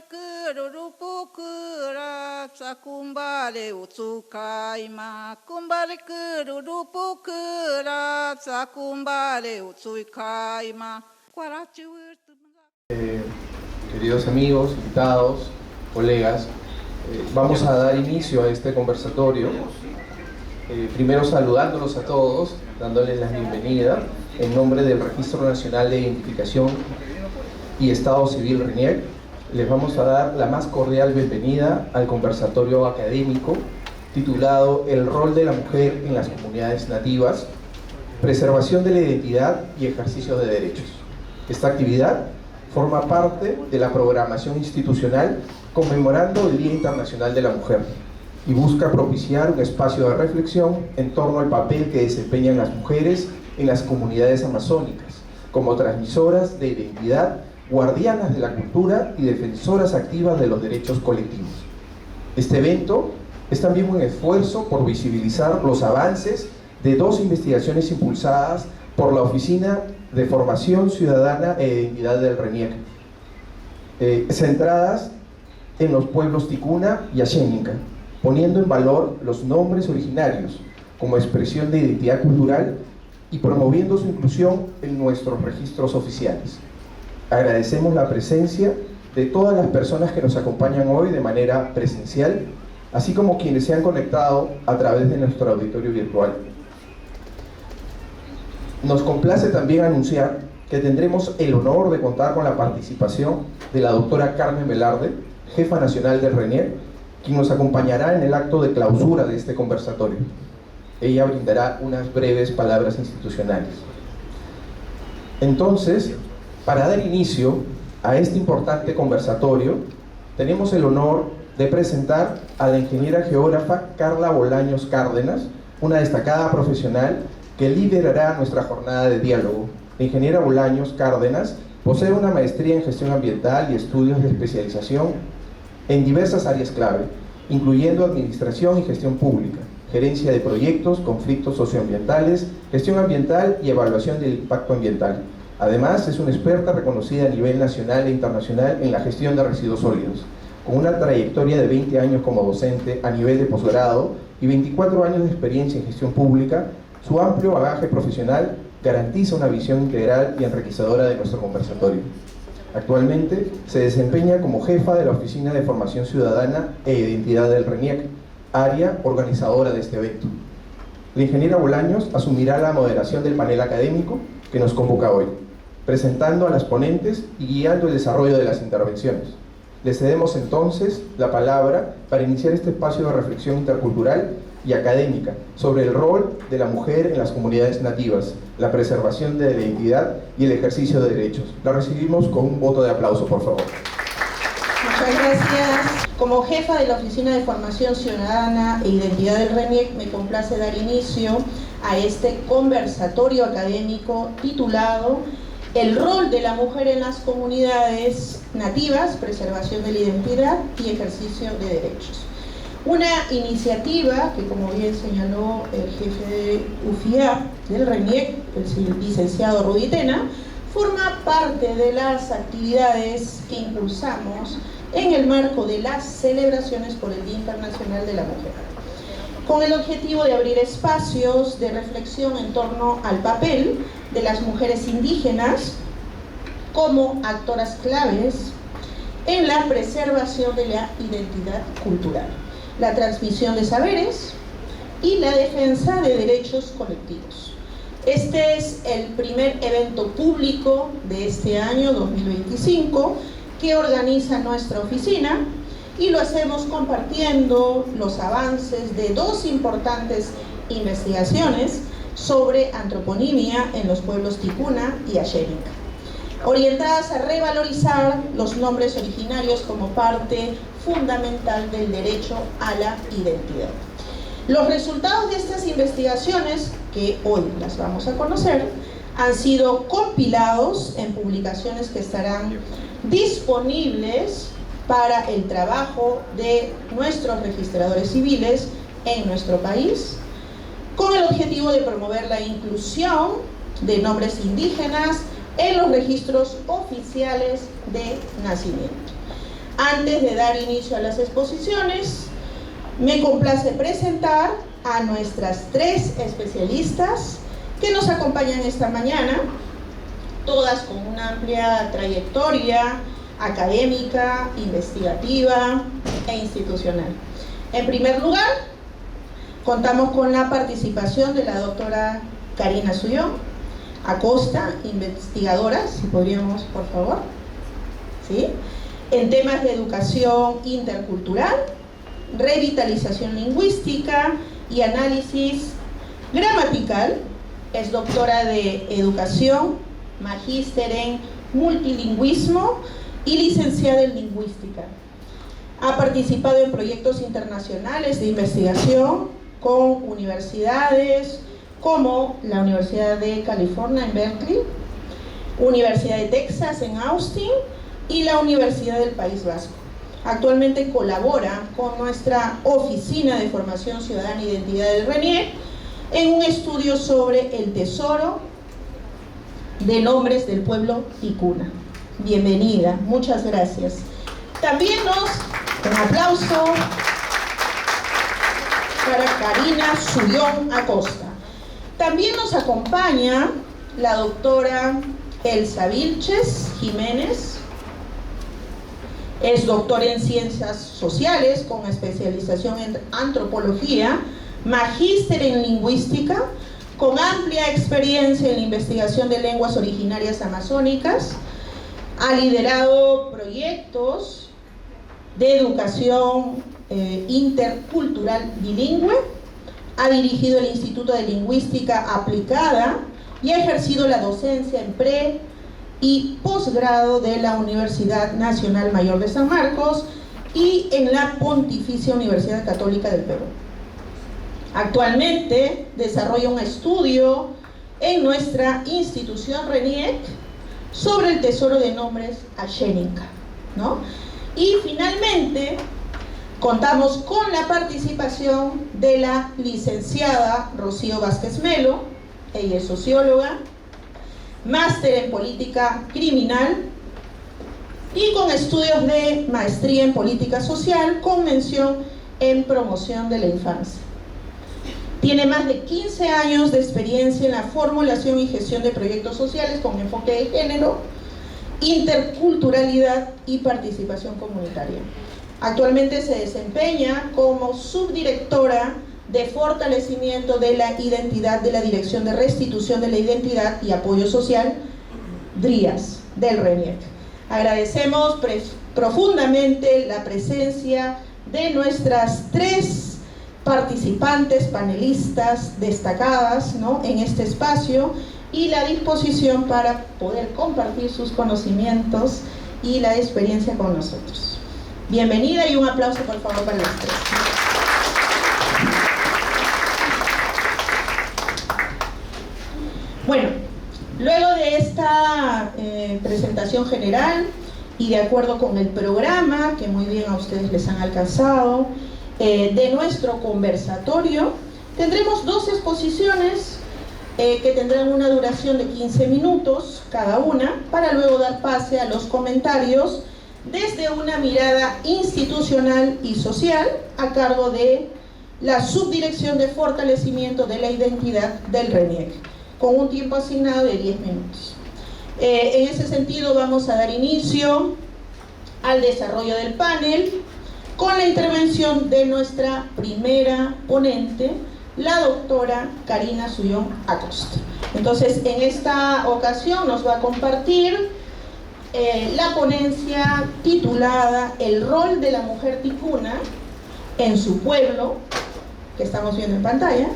Kumbarekuru sakumbare utsukaima. Kumbarekuru sakumbare utsukaima. Queridos amigos, invitados, colegas, vamos a dar inicio a este conversatorio. Primero saludándolos a todos, dándoles la bienvenida en nombre del Registro Nacional de Identificación y Estado Civil RENIEC. Les vamos a dar la más cordial bienvenida al conversatorio académico titulado El rol de la mujer en las comunidades nativas, preservación de la identidad y ejercicio de derechos. Esta actividad forma parte de la programación institucional conmemorando el Día Internacional de la Mujer y busca propiciar un espacio de reflexión en torno al papel que desempeñan las mujeres en las comunidades amazónicas como transmisoras de identidad, guardianas de la cultura y defensoras activas de los derechos colectivos. Este evento es también un esfuerzo por visibilizar los avances de dos investigaciones impulsadas por la Oficina de Formación Ciudadana e Identidad del RENIEC, centradas en los pueblos Ticuna y Ashéninka, poniendo en valor los nombres originarios como expresión de identidad cultural y promoviendo su inclusión en nuestros registros oficiales. Agradecemos la presencia de todas las personas que nos acompañan hoy de manera presencial, así como quienes se han conectado a través de nuestro auditorio virtual. Nos complace también anunciar que tendremos el honor de contar con la participación de la doctora Carmen Velarde, jefa nacional del RENIEC, quien nos acompañará en el acto de clausura de este conversatorio. Ella brindará unas breves palabras institucionales. Entonces, para dar inicio a este importante conversatorio, tenemos el honor de presentar a la ingeniera geógrafa Carla Bolaños Cárdenas, una destacada profesional que liderará nuestra jornada de diálogo. La ingeniera Bolaños Cárdenas posee una maestría en gestión ambiental y estudios de especialización en diversas áreas clave, incluyendo administración y gestión pública, gerencia de proyectos, conflictos socioambientales, gestión ambiental y evaluación del impacto ambiental. Además, es una experta reconocida a nivel nacional e internacional en la gestión de residuos sólidos, con una trayectoria de 20 años como docente a nivel de posgrado y 24 años de experiencia en gestión pública. Su amplio bagaje profesional garantiza una visión integral y enriquecedora de nuestro conversatorio. Actualmente se desempeña como jefa de la Oficina de Formación Ciudadana e Identidad del RENIEC, área organizadora de este evento. La ingeniera Bolaños asumirá la moderación del panel académico que nos convoca hoy, presentando a las ponentes y guiando el desarrollo de las intervenciones. Le cedemos entonces la palabra para iniciar este espacio de reflexión intercultural y académica sobre el rol de la mujer en las comunidades nativas, la preservación de la identidad y el ejercicio de derechos. La recibimos con un voto de aplauso, por favor. Muchas gracias. Como jefa de la Oficina de Formación Ciudadana e Identidad del RENIEC, me complace dar inicio a este conversatorio académico titulado El rol de la mujer en las comunidades nativas, preservación de la identidad y ejercicio de derechos. Una iniciativa que, como bien señaló el jefe de UFIA del RENIEC, el licenciado Rudy Tena, forma parte de las actividades que impulsamos en el marco de las celebraciones por el Día Internacional de la Mujer, con el objetivo de abrir espacios de reflexión en torno al papel de las mujeres indígenas como actoras claves en la preservación de la identidad cultural, la transmisión de saberes y la defensa de derechos colectivos. Este es el primer evento público de este año 2025 que organiza nuestra oficina y lo hacemos compartiendo los avances de dos importantes investigaciones sobre antroponimia en los pueblos Ticuna y Ashéninka, orientadas a revalorizar los nombres originarios como parte fundamental del derecho a la identidad. Los resultados de estas investigaciones, que hoy las vamos a conocer, han sido compilados en publicaciones que estarán disponibles para el trabajo de nuestros registradores civiles en nuestro país, con el objetivo de promover la inclusión de nombres indígenas en los registros oficiales de nacimiento. Antes de dar inicio a las exposiciones, me complace presentar a nuestras 3 especialistas que nos acompañan esta mañana, todas con una amplia trayectoria académica, investigativa e institucional. En primer lugar, contamos con la participación de la doctora Karina Sullón Acosta, investigadora, si podríamos, por favor, ¿sí?, en temas de educación intercultural, revitalización lingüística y análisis gramatical. Es doctora de educación, magíster en multilingüismo y licenciada en lingüística. Ha participado en proyectos internacionales de investigación con universidades como la Universidad de California en Berkeley, Universidad de Texas en Austin y la Universidad del País Vasco. Actualmente colabora con nuestra Oficina de Formación Ciudadana e Identidad del RENIEC en un estudio sobre el tesoro de nombres del pueblo ticuna. Bienvenida, muchas gracias. También un aplauso para Karina Sullón Acosta. También nos acompaña la doctora Elsa Vilches Jiménez. Es doctora en Ciencias Sociales con especialización en Antropología, magíster en Lingüística, con amplia experiencia en la investigación de lenguas originarias amazónicas. Ha liderado proyectos de educación intercultural bilingüe, ha dirigido el Instituto de Lingüística Aplicada y ha ejercido la docencia en pre- y posgrado de la Universidad Nacional Mayor de San Marcos y en la Pontificia Universidad Católica del Perú. Actualmente desarrolla un estudio en nuestra institución RENIEC sobre el tesoro de nombres Ashéninka, ¿no? Y finalmente contamos con la participación de la licenciada Rocío Vázquez Melo. Ella es socióloga, máster en política criminal y con estudios de maestría en política social con mención en promoción de la infancia. Tiene más de 15 años de experiencia en la formulación y gestión de proyectos sociales con enfoque de género, interculturalidad y participación comunitaria. Actualmente se desempeña como subdirectora de fortalecimiento de la identidad de la Dirección de Restitución de la Identidad y Apoyo Social, DRIAS, del RENIEC. Agradecemos profundamente la presencia de nuestras 3 participantes, panelistas destacadas, ¿no?, en este espacio, y la disposición para poder compartir sus conocimientos y la experiencia con nosotros. Bienvenida y un aplauso por favor para las 3. Bueno, luego de esta presentación general y de acuerdo con el programa que muy bien a ustedes les han alcanzado, de nuestro conversatorio, tendremos 2 exposiciones que tendrán una duración de 15 minutos cada una, para luego dar pase a los comentarios desde una mirada institucional y social a cargo de la Subdirección de Fortalecimiento de la Identidad del RENIEC, con un tiempo asignado de 10 minutos. En ese sentido vamos a dar inicio al desarrollo del panel con la intervención de nuestra primera ponente, la doctora Karina Sullón Acosta. Entonces, en esta ocasión nos va a compartir la ponencia titulada El rol de la mujer ticuna en su pueblo, que estamos viendo en pantalla,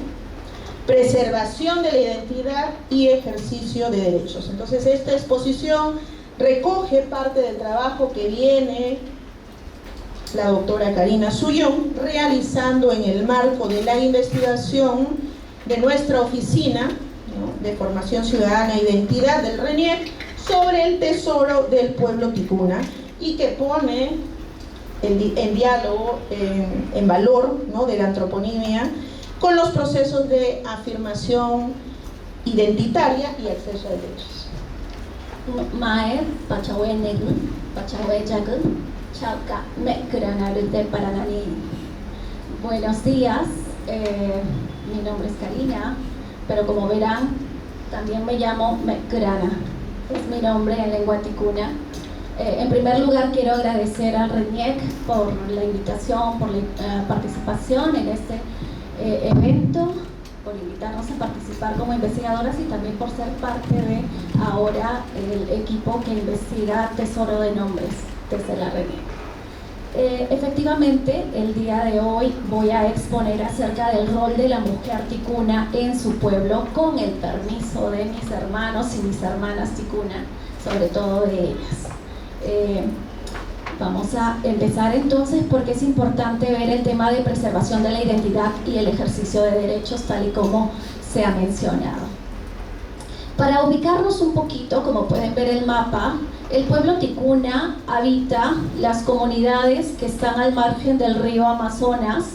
preservación de la identidad y ejercicio de derechos. Entonces, esta exposición recoge parte del trabajo que viene la doctora Karina Sullón realizando en el marco de la investigación de nuestra oficina, ¿no?, de formación ciudadana e identidad del RENIEC sobre el tesoro del pueblo ticuna, y que pone en diálogo, en valor, ¿no?, de la antroponimia con los procesos de afirmación identitaria y acceso a derechos. Mae, Pachawe Negun, Pachawe Jagun, Chalca, Mecranarute Paranani. Buenos días, mi nombre es Karina, pero como verán, también me llamo Mecrana, es mi nombre en lengua ticuna. En primer lugar, quiero agradecer al RENIEC por la invitación, por la participación en este evento, por invitarnos a participar como investigadoras y también por ser parte de ahora el equipo que investiga Tesoro de Nombres desde la RENIEC. Efectivamente, el día de hoy voy a exponer acerca del rol de la mujer ticuna en su pueblo, con el permiso de mis hermanos y mis hermanas ticuna, sobre todo de ellas. Vamos a empezar entonces porque es importante ver el tema de preservación de la identidad y el ejercicio de derechos, tal y como se ha mencionado. Para ubicarnos un poquito, como pueden ver el mapa, el pueblo ticuna habita las comunidades que están al margen del río Amazonas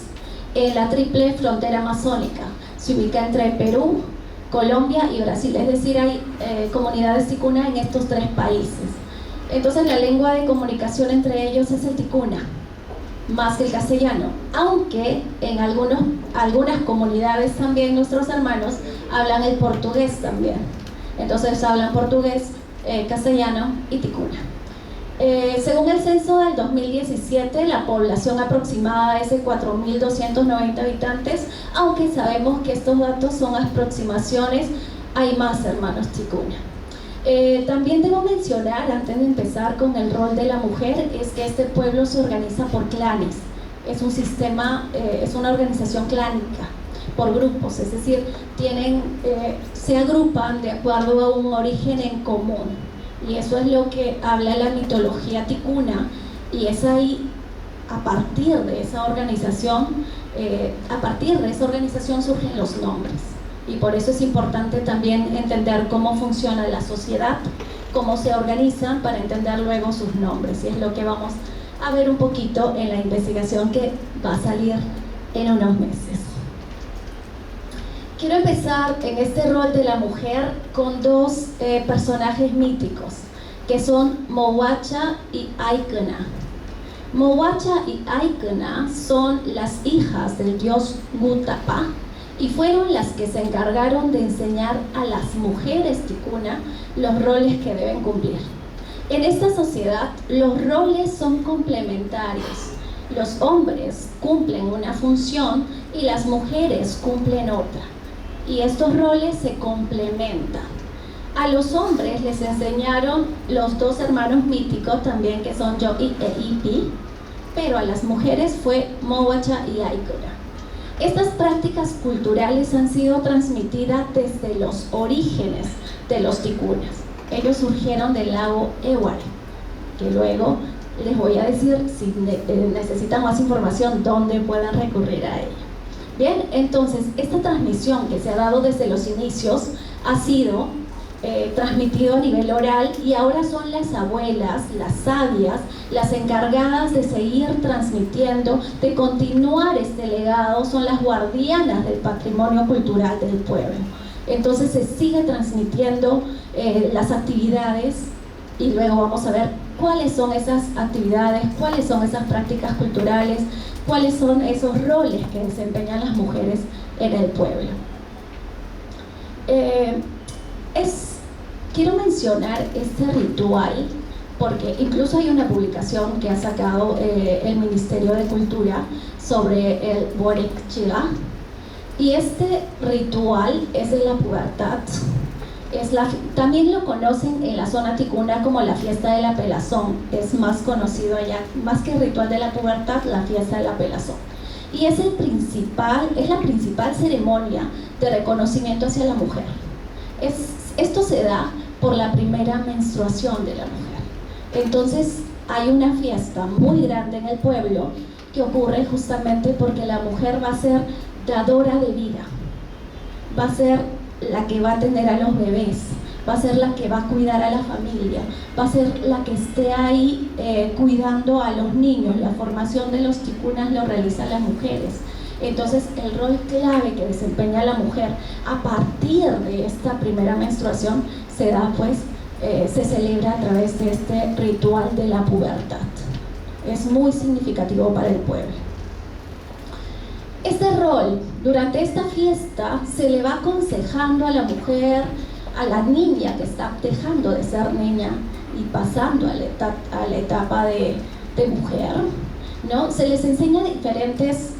en la triple frontera amazónica. Se ubica entre Perú, Colombia y Brasil, es decir, hay comunidades ticuna en estos tres países. Entonces la lengua de comunicación entre ellos es el ticuna, más que el castellano, aunque en algunas comunidades también nuestros hermanos hablan el portugués también. Entonces hablan portugués, castellano y ticuna. Según el censo del 2017, la población aproximada es de 4.290 habitantes, aunque sabemos que estos datos son aproximaciones, hay más hermanos ticuna. También debo mencionar, antes de empezar con el rol de la mujer, es que este pueblo se organiza por clanes. Es un sistema, es una organización clánica, por grupos, es decir, se agrupan de acuerdo a un origen en común, y eso es lo que habla la mitología ticuna, y es ahí, a partir de esa organización surgen los nombres, y por eso es importante también entender cómo funciona la sociedad, cómo se organizan, para entender luego sus nombres, y es lo que vamos a ver un poquito en la investigación que va a salir en unos meses. Quiero empezar en este rol de la mujer con dos personajes míticos, que son Mowacha y Aikana. Mowacha y Aikana son las hijas del dios Gutapa y fueron las que se encargaron de enseñar a las mujeres ticuna los roles que deben cumplir. En esta sociedad, los roles son complementarios. Los hombres cumplen una función y las mujeres cumplen otra. Y estos roles se complementan. A los hombres les enseñaron los dos hermanos míticos también, que son Yo'i e Ipi, pero a las mujeres fue Mowacha y Aikana. Estas prácticas culturales han sido transmitidas desde los orígenes de los ticunas. Ellos surgieron del lago Eware, que luego les voy a decir, si necesitan más información, dónde pueden recurrir a ella. Bien, entonces esta transmisión que se ha dado desde los inicios ha sido transmitido a nivel oral, y ahora son las abuelas, las sabias, las encargadas de seguir transmitiendo, de continuar este legado, son las guardianas del patrimonio cultural del pueblo. Entonces se sigue transmitiendo las actividades, y luego vamos a ver cuáles son esas actividades, cuáles son esas prácticas culturales, cuáles son esos roles que desempeñan las mujeres en el pueblo. Quiero mencionar este ritual porque incluso hay una publicación que ha sacado el Ministerio de Cultura sobre el Borek Chiga, y este ritual es de la pubertad. También lo conocen en la zona ticuna como la fiesta de la pelazón, es más conocido allá, más que el ritual de la pubertad, la fiesta de la pelazón. Y es la principal ceremonia de reconocimiento hacia la mujer. Esto se da por la primera menstruación de la mujer. Entonces hay una fiesta muy grande en el pueblo que ocurre justamente porque la mujer va a ser dadora de vida, va a ser la que va a atender a los bebés, va a ser la que va a cuidar a la familia, va a ser la que esté ahí cuidando a los niños. La formación de los ticunas lo realizan las mujeres. Entonces el rol clave que desempeña la mujer a partir de esta primera menstruación se celebra a través de este ritual de la pubertad. es muy significativo para el pueblo. Este rol, durante esta fiesta, se le va aconsejando a la mujer, a la niña que está dejando de ser niña y pasando a la etapa de mujer, ¿no? Se les enseña diferentes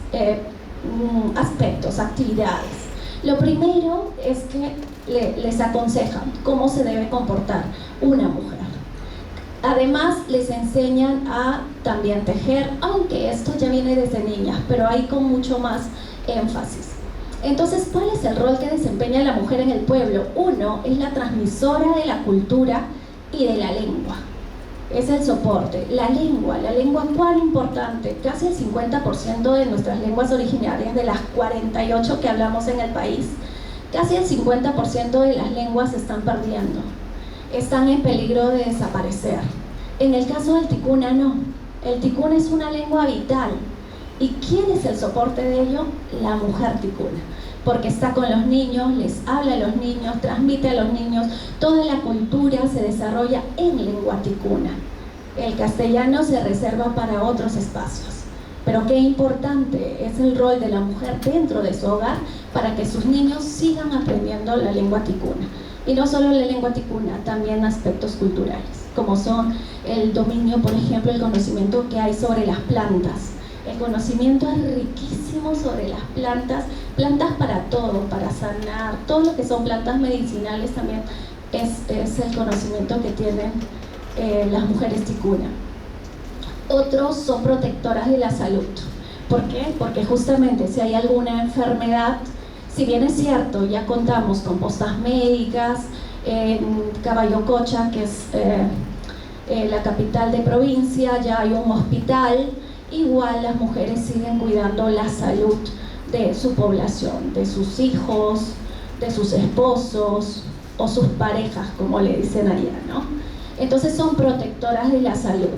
aspectos, actividades. Lo primero es que les aconsejan cómo se debe comportar una mujer. Además, les enseñan a también tejer, aunque esto ya viene desde niñas, pero ahí con mucho más énfasis. Entonces, ¿cuál es el rol que desempeña la mujer en el pueblo? Uno, es la transmisora de la cultura y de la lengua. Es el soporte. La lengua cuán importante. Casi el 50% de nuestras lenguas originarias, de las 48 que hablamos en el país, casi el 50% de las lenguas se están perdiendo. Están en peligro de desaparecer. En el caso del ticuna, no. El ticuna es una lengua vital. ¿Y quién es el soporte de ello? La mujer ticuna. Porque está con los niños, les habla a los niños, transmite a los niños. Toda la cultura se desarrolla en lengua ticuna. El castellano se reserva para otros espacios. Pero qué importante es el rol de la mujer dentro de su hogar para que sus niños sigan aprendiendo la lengua ticuna. Y no solo la lengua ticuna, también aspectos culturales, como son el dominio, por ejemplo, el conocimiento que hay sobre las plantas. El conocimiento es riquísimo sobre las plantas para todo, para sanar, todo lo que son plantas medicinales también es el conocimiento que tienen las mujeres ticuna. Otros son protectoras de la salud. ¿Por qué? Porque justamente si hay alguna enfermedad, si bien es cierto, ya contamos con postas médicas, en Caballococha, que es la capital de provincia, ya hay un hospital. Igual las mujeres siguen cuidando la salud de su población, de sus hijos, de sus esposos o sus parejas, como le dicen allá, ¿no? Entonces son protectoras de la salud,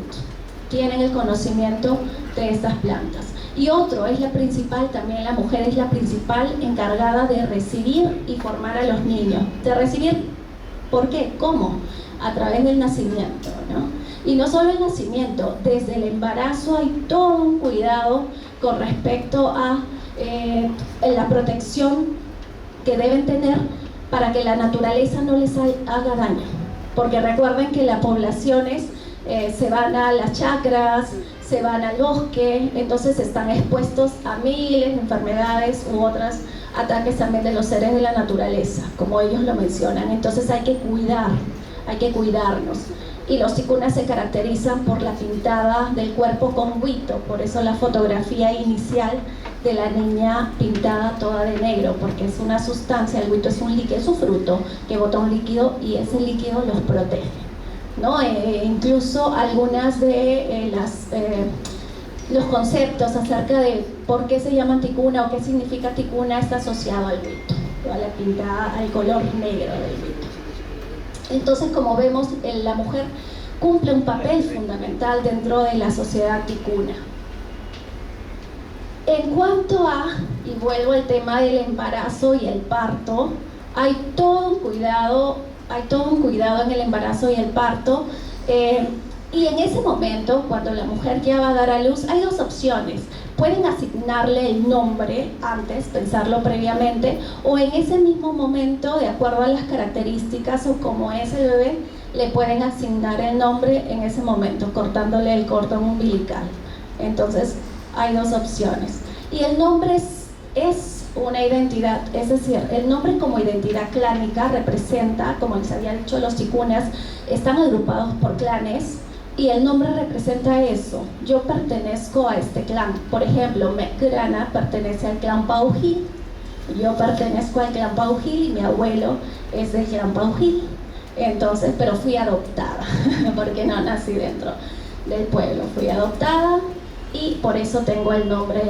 tienen el conocimiento de estas plantas. Y otro, es la principal, también la mujer es la principal encargada de recibir y formar a los niños. De recibir, ¿por qué? ¿Cómo? A través del nacimiento, ¿no? Y no solo el nacimiento, desde el embarazo hay todo un cuidado con respecto a la protección que deben tener para que la naturaleza no les haga daño. Porque recuerden que las poblaciones se van a las chacras, se van al bosque, entonces están expuestos a miles de enfermedades u otros ataques también de los seres de la naturaleza, como ellos lo mencionan. Entonces hay que cuidarnos. Y los ticunas se caracterizan por la pintada del cuerpo con huito, por eso la fotografía inicial de la niña pintada toda de negro, porque es una sustancia, el huito es un líquido, es un fruto que bota un líquido y ese líquido los protege, ¿no? Incluso algunas de los conceptos acerca de por qué se llaman ticuna o qué significa ticuna está asociado al huito, a la pintada, al color negro del huito. Entonces, como vemos, la mujer cumple un papel fundamental dentro de la sociedad ticuna. En cuanto a, y vuelvo al tema del embarazo y el parto, hay todo un cuidado en el embarazo y el parto, y en ese momento, cuando la mujer ya va a dar a luz, hay dos opciones. Pueden asignarle el nombre antes, pensarlo previamente, o en ese mismo momento, de acuerdo a las características o como es el bebé, le pueden asignar el nombre en ese momento, cortándole el cordón umbilical. Entonces, hay dos opciones. Y el nombre es una identidad, es decir, el nombre como identidad clánica representa, como les había dicho, los ticunas están agrupados por clanes, y el nombre representa eso. Yo pertenezco a este clan. Por ejemplo, Mecrana pertenece al clan Paujil. Yo pertenezco al clan Paujil y mi abuelo es del clan Paujil. Entonces, pero fui adoptada, porque no nací dentro del pueblo. Fui adoptada y por eso tengo el nombre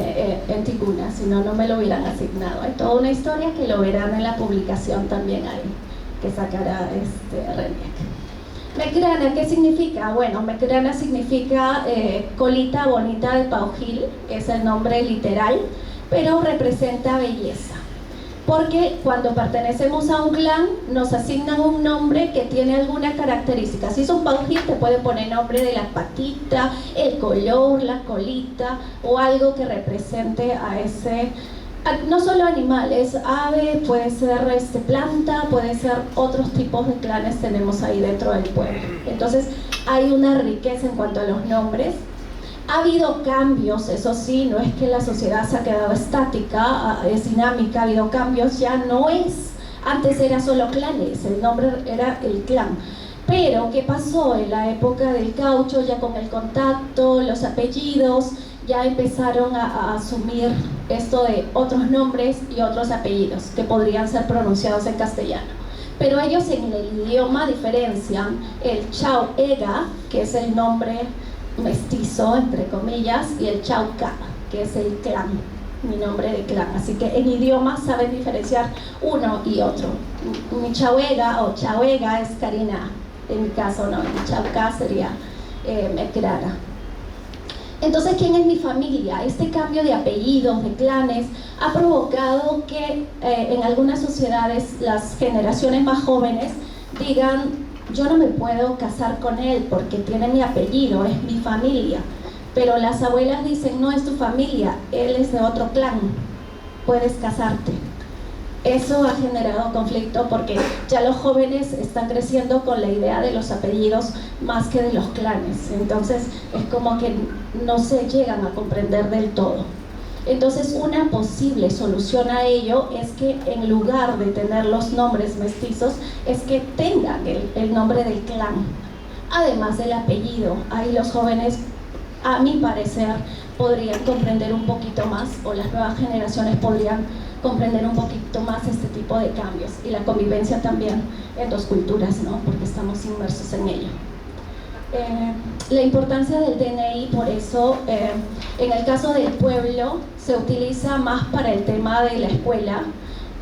en ticuna, si no, no me lo hubieran asignado. Hay toda una historia que lo verán en la publicación también ahí, que sacará Reniec. Mecrana, ¿qué significa? Bueno, Mecrana significa colita bonita de Paujil, es el nombre literal, pero representa belleza. porque cuando pertenecemos a un clan nos asignan un nombre que tiene alguna característica. Si es un paujil te pueden poner nombre de la patita, el color, la colita o algo que represente a ese, no solo animales, ave, puede ser planta, puede ser otros tipos de clanes tenemos ahí dentro del pueblo. Entonces hay una riqueza en cuanto a los nombres. Ha habido cambios, eso sí, no es que la sociedad se ha quedado estática, es dinámica, ha habido cambios, ya no es, antes era solo clanes, el nombre era el clan. Pero, ¿qué pasó? En la época del caucho, ya con el contacto, los apellidos, ya empezaron a asumir esto de otros nombres y otros apellidos que podrían ser pronunciados en castellano. Pero ellos en el idioma diferencian el Chauega, que es el nombre mestizo, entre comillas, y el Chauca, que es el clan, mi nombre de clan. Así que en idioma saben diferenciar uno y otro. Mi Chauega o Chauega es Karina, en mi caso no, mi Chauca sería Mecrara. Entonces, ¿quién es mi familia? Este cambio de apellidos, de clanes, ha provocado que en algunas sociedades las generaciones más jóvenes digan: yo no me puedo casar con él porque tiene mi apellido, es mi familia. Pero las abuelas dicen: no es tu familia, él es de otro clan, puedes casarte. Eso ha generado conflicto porque ya los jóvenes están creciendo con la idea de los apellidos más que de los clanes. Entonces es como que no se llegan a comprender del todo. Entonces una posible solución a ello es que en lugar de tener los nombres mestizos, es que tengan el nombre del clan, además del apellido. Ahí los jóvenes, a mi parecer, podrían comprender un poquito más, o las nuevas generaciones podrían comprender un poquito más este tipo de cambios, y la convivencia también en dos culturas, ¿no? Porque estamos inmersos en ello. La importancia del DNI, por eso, en el caso del pueblo, se utiliza más para el tema de la escuela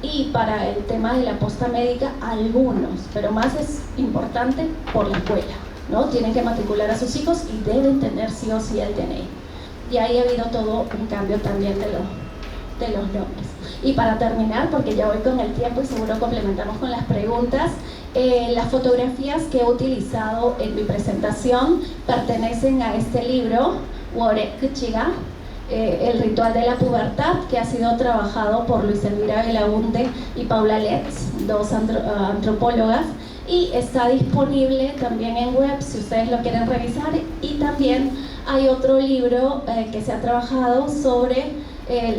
y para el tema de la posta médica, algunos, pero más es importante por la escuela, ¿no? Tienen que matricular a sus hijos y deben tener sí o sí el DNI. Y ahí ha habido todo un cambio también de los nombres. Y para terminar, porque ya voy con el tiempo y seguro complementamos con las preguntas, las fotografías que he utilizado en mi presentación pertenecen a este libro, Worek Kuchiga, El ritual de la pubertad, que ha sido trabajado por Luis Elvira Belaunde y Paula Letts, dos antropólogas, y está disponible también en web si ustedes lo quieren revisar. Y también hay otro libro que se ha trabajado sobre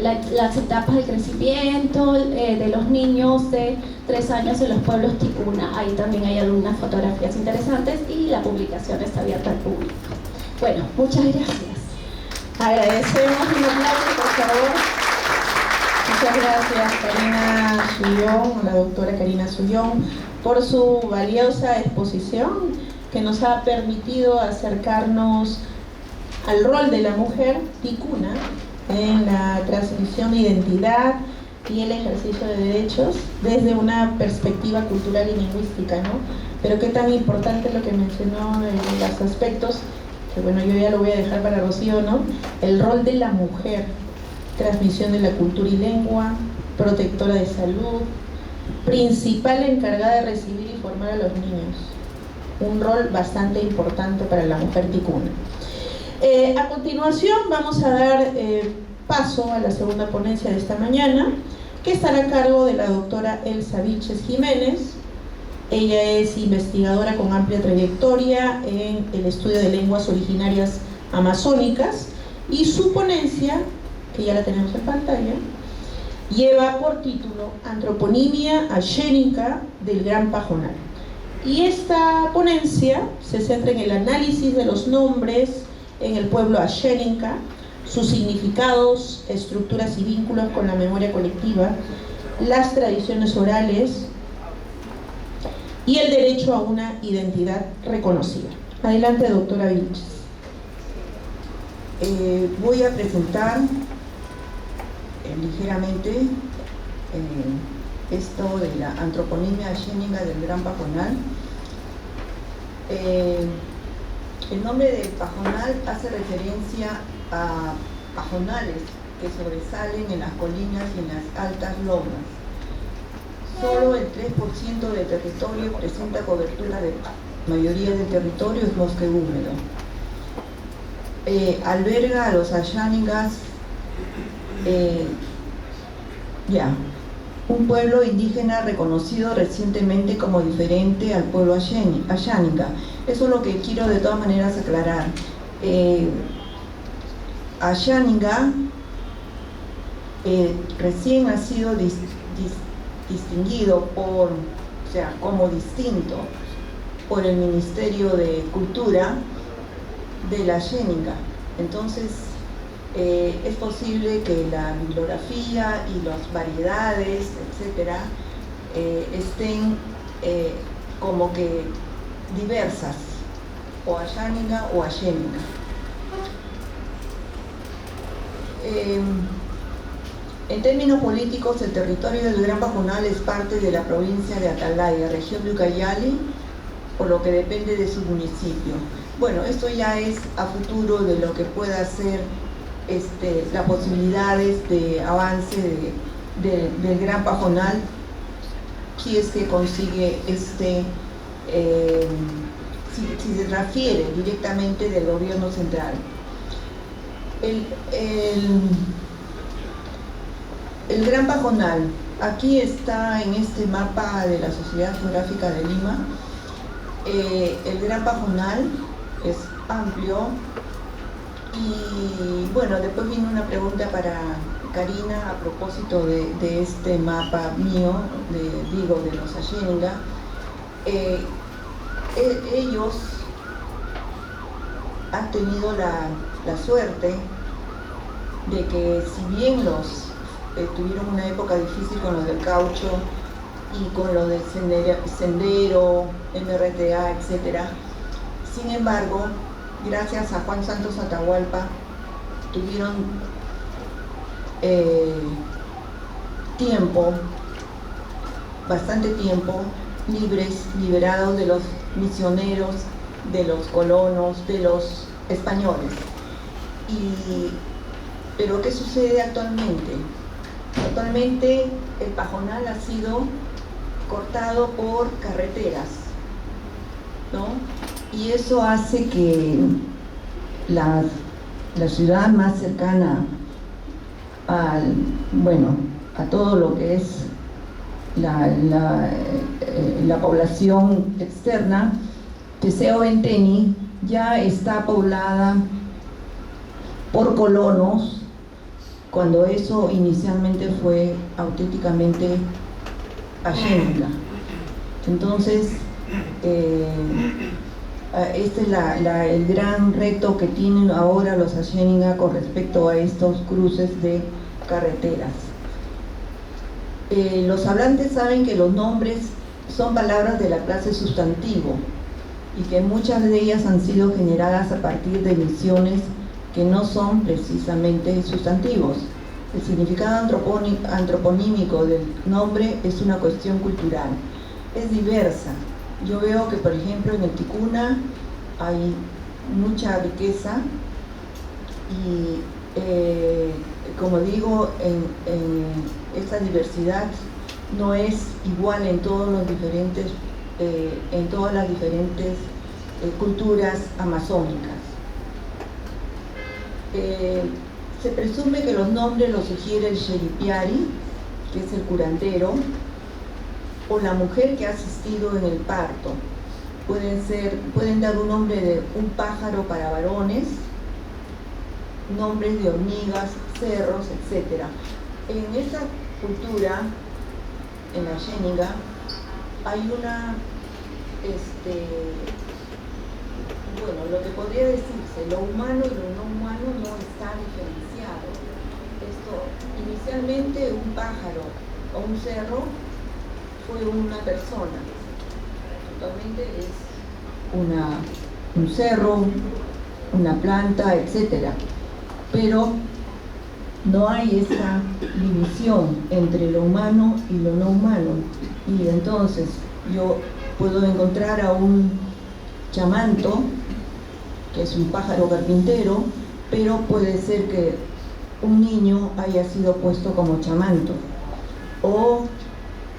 las etapas de crecimiento de los niños de 3 años en los pueblos ticuna. Ahí también hay algunas fotografías interesantes y la publicación está abierta al público. Bueno, muchas gracias. Agradecemos un aplauso, por favor. Muchas gracias, Karina Sullón, la doctora Karina Sullón, por su valiosa exposición que nos ha permitido acercarnos al rol de la mujer ticuna en la transmisión de identidad y el ejercicio de derechos desde una perspectiva cultural y lingüística, ¿no? Pero qué tan importante es lo que mencionó en los aspectos, que bueno, yo ya lo voy a dejar para Rocío, ¿no? El rol de la mujer, transmisión de la cultura y lengua, protectora de salud, principal encargada de recibir y formar a los niños. Un rol bastante importante para la mujer ticuna. A continuación vamos a dar paso a la segunda ponencia de esta mañana, que estará a cargo de la doctora Elsa Vilches Jiménez. Ella es investigadora con amplia trayectoria en el estudio de lenguas originarias amazónicas, y su ponencia, que ya la tenemos en pantalla, lleva por título Antroponimia Ashénica del Gran Pajonal. Y esta ponencia se centra en el análisis de los nombres en el pueblo Ashénica, sus significados, estructuras y vínculos con la memoria colectiva, las tradiciones orales y el derecho a una identidad reconocida. Adelante, doctora Vilches. Voy a presentar ligeramente esto de la antroponimia ashénica del Gran Pajonal. El nombre de pajonal hace referencia a pajonales que sobresalen en las colinas y en las altas lomas. solo el 3% del territorio presenta cobertura de mayoría del territorio es bosque húmedo. Alberga a los ayánigas, un pueblo indígena reconocido recientemente como diferente al pueblo ayániga. Eso es lo que quiero de todas maneras aclarar. Ayániga recién ha sido distinguido como distinto por el Ministerio de Cultura de la Ayániga. Entonces es posible que la bibliografía y las variedades, etcétera, estén como que diversas, o ayániga o ayénica. En términos políticos, el territorio del Gran Pajunal es parte de la provincia de Atalaya, región de Ucayali, por lo que depende de su municipio. Bueno, esto ya es a futuro de lo que pueda ser las posibilidades de avance del Gran Pajunal, si es que consigue si se transfiere directamente del gobierno central. El Gran Pajunal, aquí está en este mapa de la Sociedad Geográfica de Lima. El Gran Pajunal es amplio y bueno, después viene una pregunta para Karina a propósito de este mapa mío, de los Ayéniga. Ellos han tenido la suerte de que, si bien tuvieron una época difícil con lo del caucho y con lo del sendero, MRTA, etc. Sin embargo, gracias a Juan Santos Atahualpa, tuvieron bastante tiempo, liberados de los misioneros, de los colonos, de los españoles. Pero ¿qué sucede actualmente? Actualmente el Pajonal ha sido cortado por carreteras, ¿no? Y eso hace que la ciudad más cercana a todo lo que es la población externa, Teseo Venteni, ya está poblada por colonos, cuando eso inicialmente fue auténticamente ayénica. Entonces, este es el gran reto que tienen ahora los ayénica con respecto a estos cruces de carreteras. Los hablantes saben que los nombres son palabras de la clase sustantivo y que muchas de ellas han sido generadas a partir de emisiones que no son precisamente sustantivos. El significado antroponímico del nombre es una cuestión cultural, es diversa. Yo veo que, por ejemplo, en el ticuna hay mucha riqueza y, como digo, esta diversidad no es igual en todas las diferentes culturas amazónicas. Se presume que los nombres los sugiere el Sheripiari, que es el curandero, o la mujer que ha asistido en el parto. Pueden dar un nombre de un pájaro para varones, nombres de hormigas, cerros, etc. En esta cultura, en la ayénica, hay lo que podría decirse, lo humano y lo no humano no está diferenciado. Inicialmente un pájaro o un cerro fue una persona, actualmente es un cerro, una planta, etc. Pero no hay esa división entre lo humano y lo no humano. Y entonces yo puedo encontrar a un chamanto, que es un pájaro carpintero, pero puede ser que un niño haya sido puesto como chamanto, o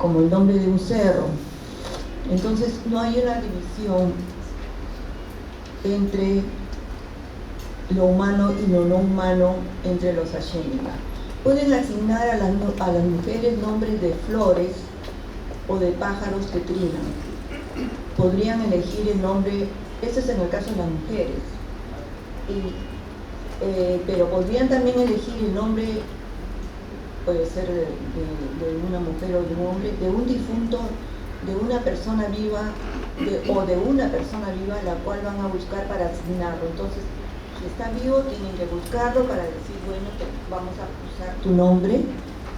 como el nombre de un cerro. Entonces no hay una división entre lo humano y lo no humano entre los Ashénica. Pueden asignar a las mujeres nombres de flores o de pájaros que trinan. Podrían elegir el nombre, eso es en el caso de las mujeres, pero podrían también elegir el nombre, puede ser de una mujer o de un hombre, de un difunto, de una persona viva o de una persona viva, la cual van a buscar para asignarlo. Entonces, si está vivo, tienen que buscarlo para decir, bueno, vamos a usar tu nombre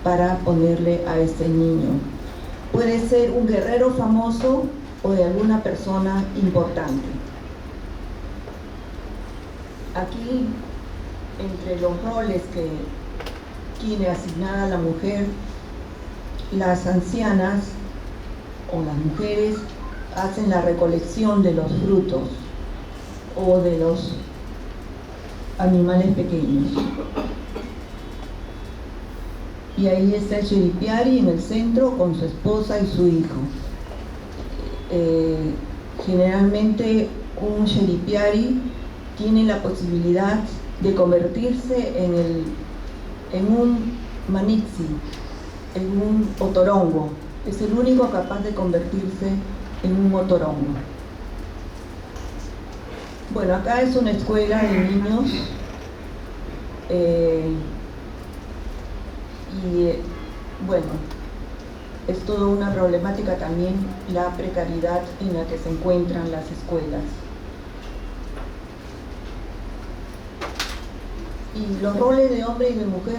para ponerle a este niño. Puede ser un guerrero famoso o de alguna persona importante. Aquí, entre los roles que tiene asignada la mujer, las ancianas o las mujeres hacen la recolección de los frutos o de los animales pequeños. Y ahí está el Sheripiari en el centro con su esposa y su hijo. Generalmente un Sheripiari tiene la posibilidad de convertirse en un manixi, en un otorongo. Es el único capaz de convertirse en un otorongo. Bueno, acá es una escuela de niños bueno, es toda una problemática también la precariedad en la que se encuentran las escuelas. Y los roles de hombre y de mujer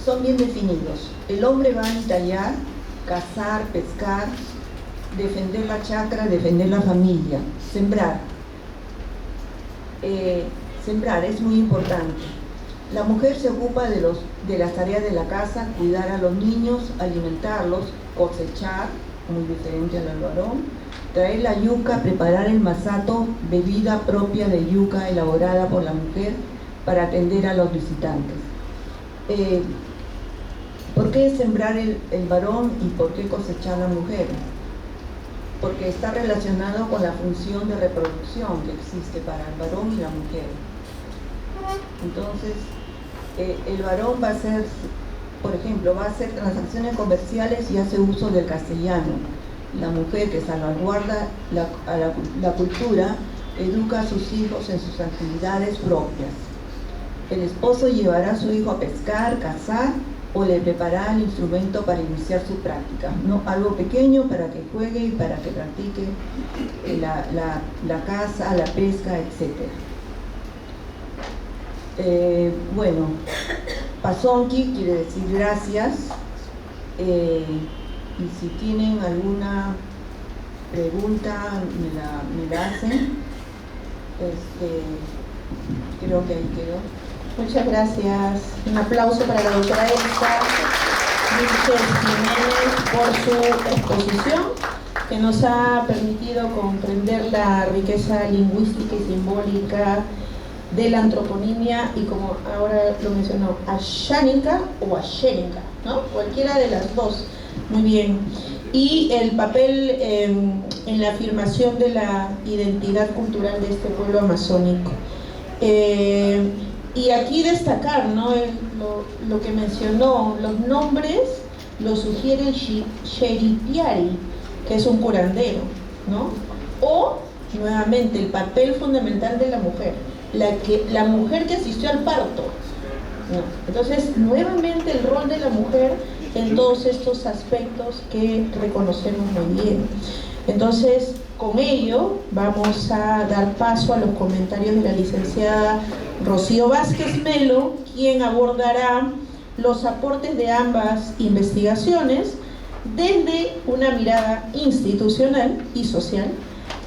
son bien definidos. El hombre va a entallar, cazar, pescar, defender la chacra, defender la familia, sembrar. Sembrar es muy importante. La mujer se ocupa de las tareas de la casa, cuidar a los niños, alimentarlos, cosechar, muy diferente al varón, traer la yuca, preparar el masato, bebida propia de yuca elaborada por la mujer para atender a los visitantes. ¿Por qué sembrar el varón y por qué cosechar la mujer? Porque está relacionado con la función de reproducción que existe para el varón y la mujer. Entonces, el varón va a hacer, por ejemplo, va a hacer transacciones comerciales y hace uso del castellano. La mujer, que salvaguarda la cultura, educa a sus hijos en sus actividades propias. El esposo llevará a su hijo a pescar, cazar o le preparará el instrumento para iniciar su práctica, ¿no? Algo pequeño para que juegue y para que practique la caza, la pesca, etc. Bueno, Pasonki quiere decir gracias, y si tienen alguna pregunta me la hacen. Creo que ahí quedó. Muchas gracias. Un aplauso para la doctora Elsa Jiménez por su exposición, que nos ha permitido comprender la riqueza lingüística y simbólica de la antroponimia y, como ahora lo mencionó, ashánica o ashénica, ¿no? Cualquiera de las dos. Muy bien. Y el papel en la afirmación de la identidad cultural de este pueblo amazónico. Y aquí destacar, ¿no? Lo que mencionó, los nombres lo sugiere el Sheripiari, que es un curandero, ¿no? O, nuevamente, el papel fundamental de la mujer, la mujer que asistió al parto, ¿no? Entonces, nuevamente el rol de la mujer en todos estos aspectos que reconocemos muy bien. Entonces, con ello vamos a dar paso a los comentarios de la licenciada Rocío Vázquez Melo, quien abordará los aportes de ambas investigaciones desde una mirada institucional y social,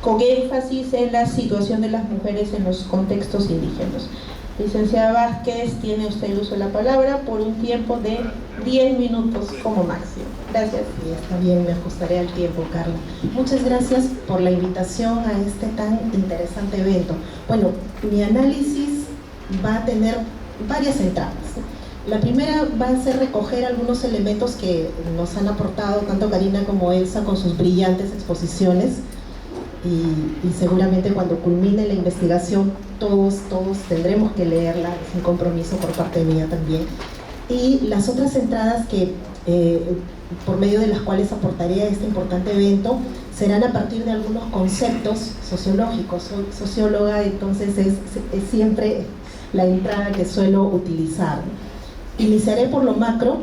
con énfasis en la situación de las mujeres en los contextos indígenas. Licenciada Vázquez, tiene usted el uso de la palabra por un tiempo de 10 minutos como máximo. Gracias. Sí, está bien, me ajustaré al tiempo, Carla. Muchas gracias por la invitación a este tan interesante evento. Bueno, mi análisis va a tener varias etapas. La primera va a ser recoger algunos elementos que nos han aportado tanto Karina como Elsa con sus brillantes exposiciones, y seguramente cuando culmine la investigación todos tendremos que leerla, es un compromiso por parte mía también. Y las otras entradas que por medio de las cuales aportaré a este importante evento serán a partir de algunos conceptos sociológicos. Soy socióloga, entonces es siempre la entrada que suelo utilizar. Iniciaré por lo macro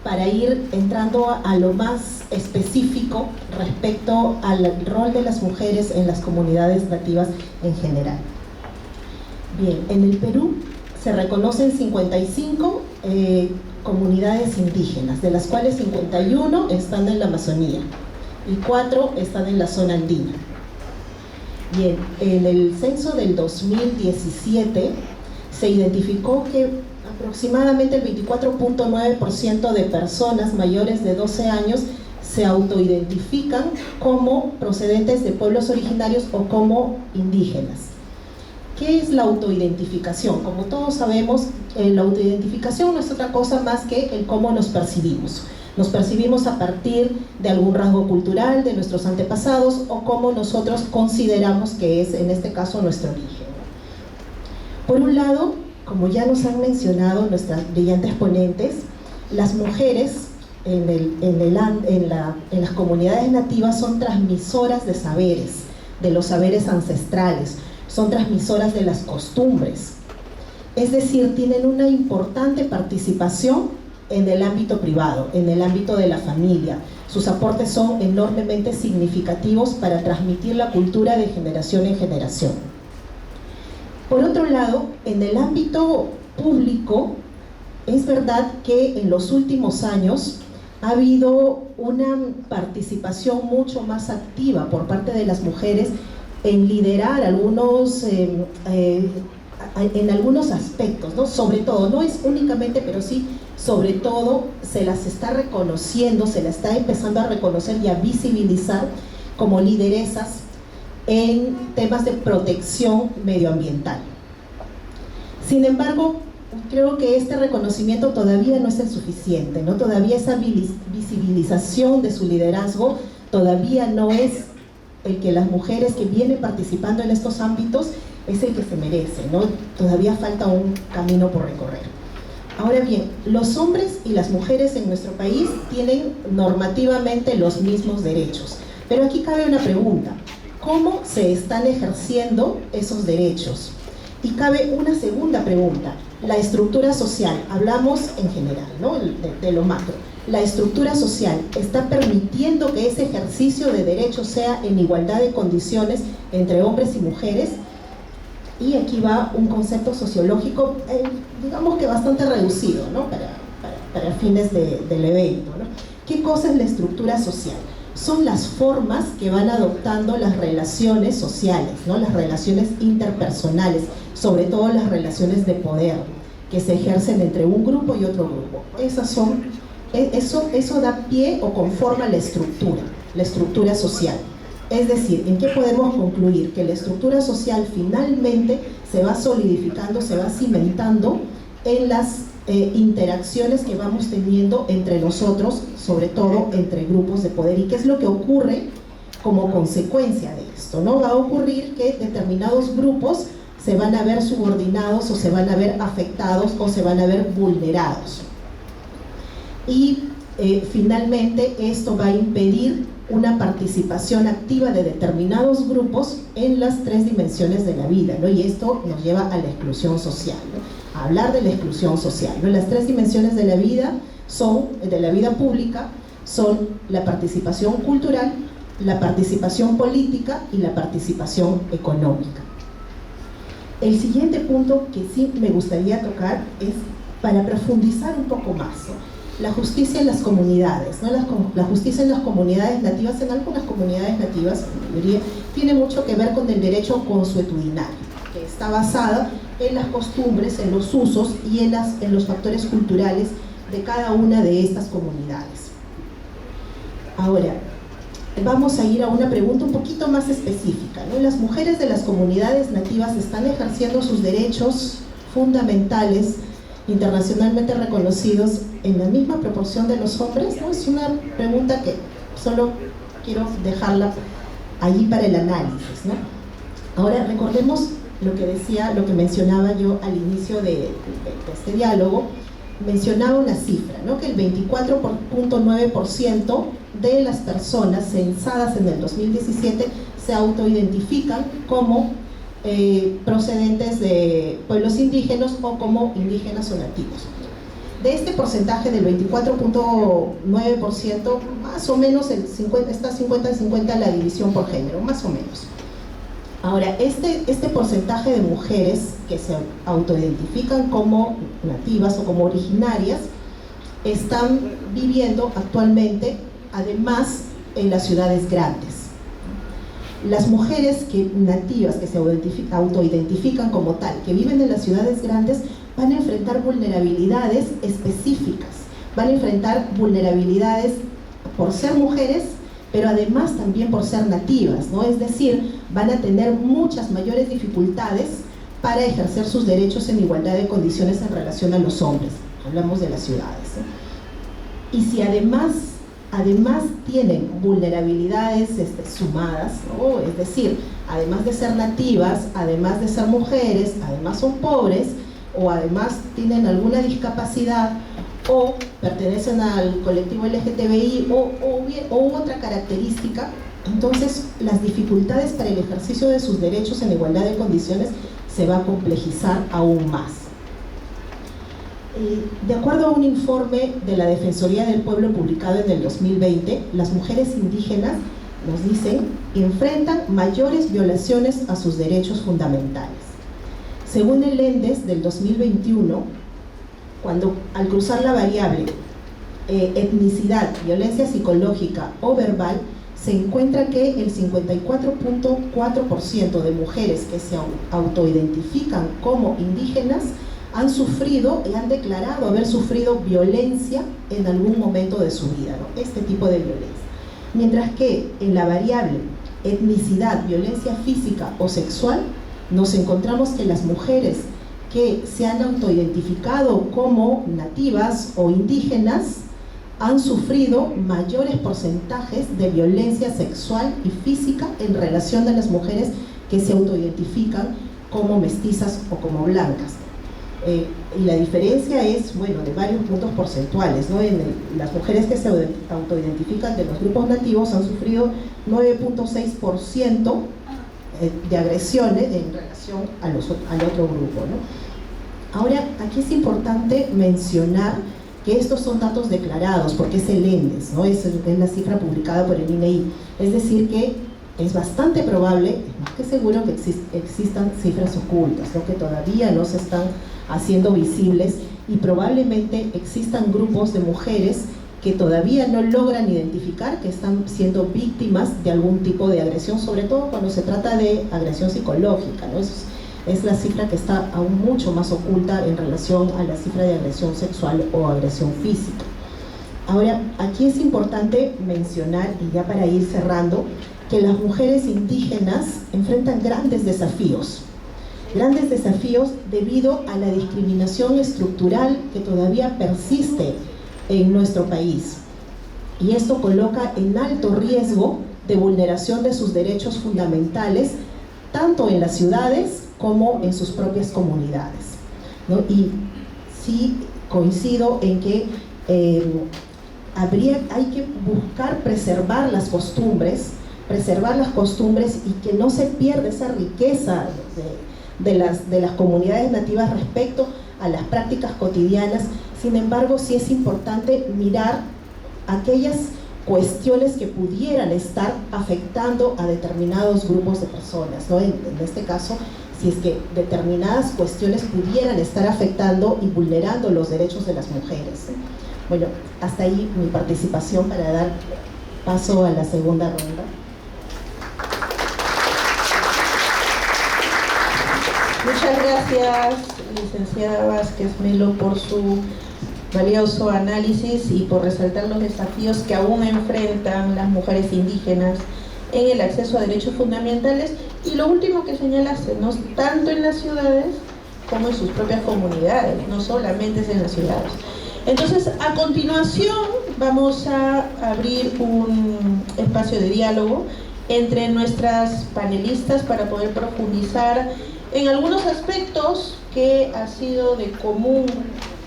para ir entrando a lo más específico respecto al rol de las mujeres en las comunidades nativas en general. Bien, en el Perú se reconocen 55 comunidades indígenas, de las cuales 51 están en la Amazonía y 4 están en la zona andina. Bien, en el censo del 2017 se identificó que aproximadamente el 24.9% de personas mayores de 12 años se autoidentifican como procedentes de pueblos originarios o como indígenas. ¿Qué es la autoidentificación? Como todos sabemos, la autoidentificación no es otra cosa más que el cómo nos percibimos. Nos percibimos a partir de algún rasgo cultural de nuestros antepasados o cómo nosotros consideramos que es, en este caso, nuestro origen. Por un lado, como ya nos han mencionado nuestras brillantes ponentes, las mujeres en las comunidades nativas son transmisoras de saberes, de los saberes ancestrales, son transmisoras de las costumbres, es decir, tienen una importante participación en el ámbito privado, en el ámbito de la familia. Sus aportes son enormemente significativos para transmitir la cultura de generación en generación. Por otro lado, en el ámbito público, es verdad que en los últimos años ha habido una participación mucho más activa por parte de las mujeres en liderar en algunos aspectos, ¿no? Sobre todo, no es únicamente, pero sí, sobre todo, se las está reconociendo, se las está empezando a reconocer y a visibilizar como lideresas en temas de protección medioambiental. Sin embargo, creo que este reconocimiento todavía no es el suficiente, ¿no? Todavía esa visibilización de su liderazgo todavía no es el que las mujeres que vienen participando en estos ámbitos es el que se merece, ¿no? Todavía falta un camino por recorrer. Ahora bien, los hombres y las mujeres en nuestro país tienen normativamente los mismos derechos, pero aquí cabe una pregunta: ¿cómo se están ejerciendo esos derechos? Y cabe una segunda pregunta: la estructura social, hablamos en general, ¿no? de lo macro. La estructura social está permitiendo que ese ejercicio de derechos sea en igualdad de condiciones entre hombres y mujeres. Y aquí va un concepto sociológico, digamos que bastante reducido, ¿no? para fines del evento, ¿no? ¿Qué cosa es la estructura social? Son las formas que van adoptando las relaciones sociales, ¿no? Las relaciones interpersonales, sobre todo las relaciones de poder que se ejercen entre un grupo y otro grupo. Eso da pie o conforma la estructura social. Es decir, ¿en qué podemos concluir? Que la estructura social finalmente se va solidificando, se va cimentando en las interacciones que vamos teniendo entre nosotros, sobre todo entre grupos de poder. ¿Y qué es lo que ocurre como consecuencia de esto, ¿no? Va a ocurrir que determinados grupos se van a ver subordinados o se van a ver afectados o se van a ver vulnerados. Y finalmente esto va a impedir una participación activa de determinados grupos en las 3 dimensiones de la vida, ¿no? Y esto nos lleva a la exclusión social, ¿no? A hablar de la exclusión social, ¿no? Las 3 dimensiones de la vida pública son la participación cultural, la participación política y la participación económica. El siguiente punto que sí me gustaría tocar es para profundizar un poco más, ¿no? La justicia en las comunidades, ¿no? La justicia en las comunidades nativas, en algunas comunidades nativas, en la mayoría, tiene mucho que ver con el derecho consuetudinario, que está basada en las costumbres, en los usos y en los factores culturales de cada una de estas comunidades. Ahora, vamos a ir a una pregunta un poquito más específica, ¿no? Las mujeres de las comunidades nativas están ejerciendo sus derechos fundamentales internacionalmente reconocidos en la misma proporción de los hombres, ¿no? Es una pregunta que solo quiero dejarla allí para el análisis, ¿no? Ahora recordemos lo que decía, lo que mencionaba yo al inicio de este diálogo. Mencionaba una cifra, ¿no? Que el 24.9% de las personas censadas en el 2017 se autoidentifican como procedentes de pueblos indígenas o como indígenas o nativos. De este porcentaje del 24.9%, más o menos está 50-50 la división por género, más o menos. Ahora, este porcentaje de mujeres que se autoidentifican como nativas o como originarias están viviendo actualmente, además, en las ciudades grandes. Las mujeres nativas que se autoidentifican como tal, que viven en las ciudades grandes, van a enfrentar vulnerabilidades específicas, van a enfrentar vulnerabilidades por ser mujeres, pero además también por ser nativas, ¿no? Es decir, van a tener muchas mayores dificultades para ejercer sus derechos en igualdad de condiciones en relación a los hombres. Hablamos de las ciudades, ¿no? Y si además tienen vulnerabilidades sumadas, ¿no? Es decir, además de ser nativas, además de ser mujeres, además son pobres, o además tienen alguna discapacidad, o pertenecen al colectivo LGTBI, o otra característica, entonces las dificultades para el ejercicio de sus derechos en igualdad de condiciones se va a complejizar aún más. De acuerdo a un informe de la Defensoría del Pueblo publicado en el 2020, las mujeres indígenas, nos dicen, enfrentan mayores violaciones a sus derechos fundamentales. Según el ENDES del 2021, al cruzar la variable etnicidad, violencia psicológica o verbal, se encuentra que el 54.4% de mujeres que se autoidentifican como indígenas han sufrido y han declarado haber sufrido violencia en algún momento de su vida, ¿no? Este tipo de violencia. Mientras que en la variable etnicidad, violencia física o sexual, nos encontramos que las mujeres que se han autoidentificado como nativas o indígenas han sufrido mayores porcentajes de violencia sexual y física en relación a las mujeres que se autoidentifican como mestizas o como blancas. Y la diferencia es, bueno, de varios puntos porcentuales, ¿no? Las mujeres que se autoidentifican de los grupos nativos han sufrido 9.6% de agresiones en relación al otro grupo, ¿no? Ahora, aquí es importante mencionar que estos son datos declarados, porque es el ENDES, ¿no? Es la cifra publicada por el INEI. Es decir, que es bastante probable, es más que seguro, que existan cifras ocultas, ¿no? Que todavía no se están haciendo visibles, y probablemente existan grupos de mujeres que todavía no logran identificar que están siendo víctimas de algún tipo de agresión, sobre todo cuando se trata de agresión psicológica, ¿no? Es la cifra que está aún mucho más oculta en relación a la cifra de agresión sexual o agresión física. Ahora, aquí es importante mencionar, y ya para ir cerrando, que las mujeres indígenas enfrentan grandes desafíos debido a la discriminación estructural que todavía persiste en nuestro país. Y esto coloca en alto riesgo de vulneración de sus derechos fundamentales, tanto en las ciudades como en sus propias comunidades, ¿no? Y sí coincido en que hay que buscar preservar las costumbres y que no se pierda esa riqueza de las comunidades nativas respecto a las prácticas cotidianas. Sin embargo, sí es importante mirar aquellas cuestiones que pudieran estar afectando a determinados grupos de personas, ¿no? En este caso, si es que determinadas cuestiones pudieran estar afectando y vulnerando los derechos de las mujeres. Bueno, hasta ahí mi participación para dar paso a la segunda ronda. Muchas gracias, licenciada Vázquez Melo, por su valioso análisis y por resaltar los desafíos que aún enfrentan las mujeres indígenas en el acceso a derechos fundamentales. Y lo último que señalaste, ¿no? Tanto en las ciudades como en sus propias comunidades, no solamente es en las ciudades. Entonces, a continuación vamos a abrir un espacio de diálogo entre nuestras panelistas para poder profundizar en algunos aspectos que ha sido de común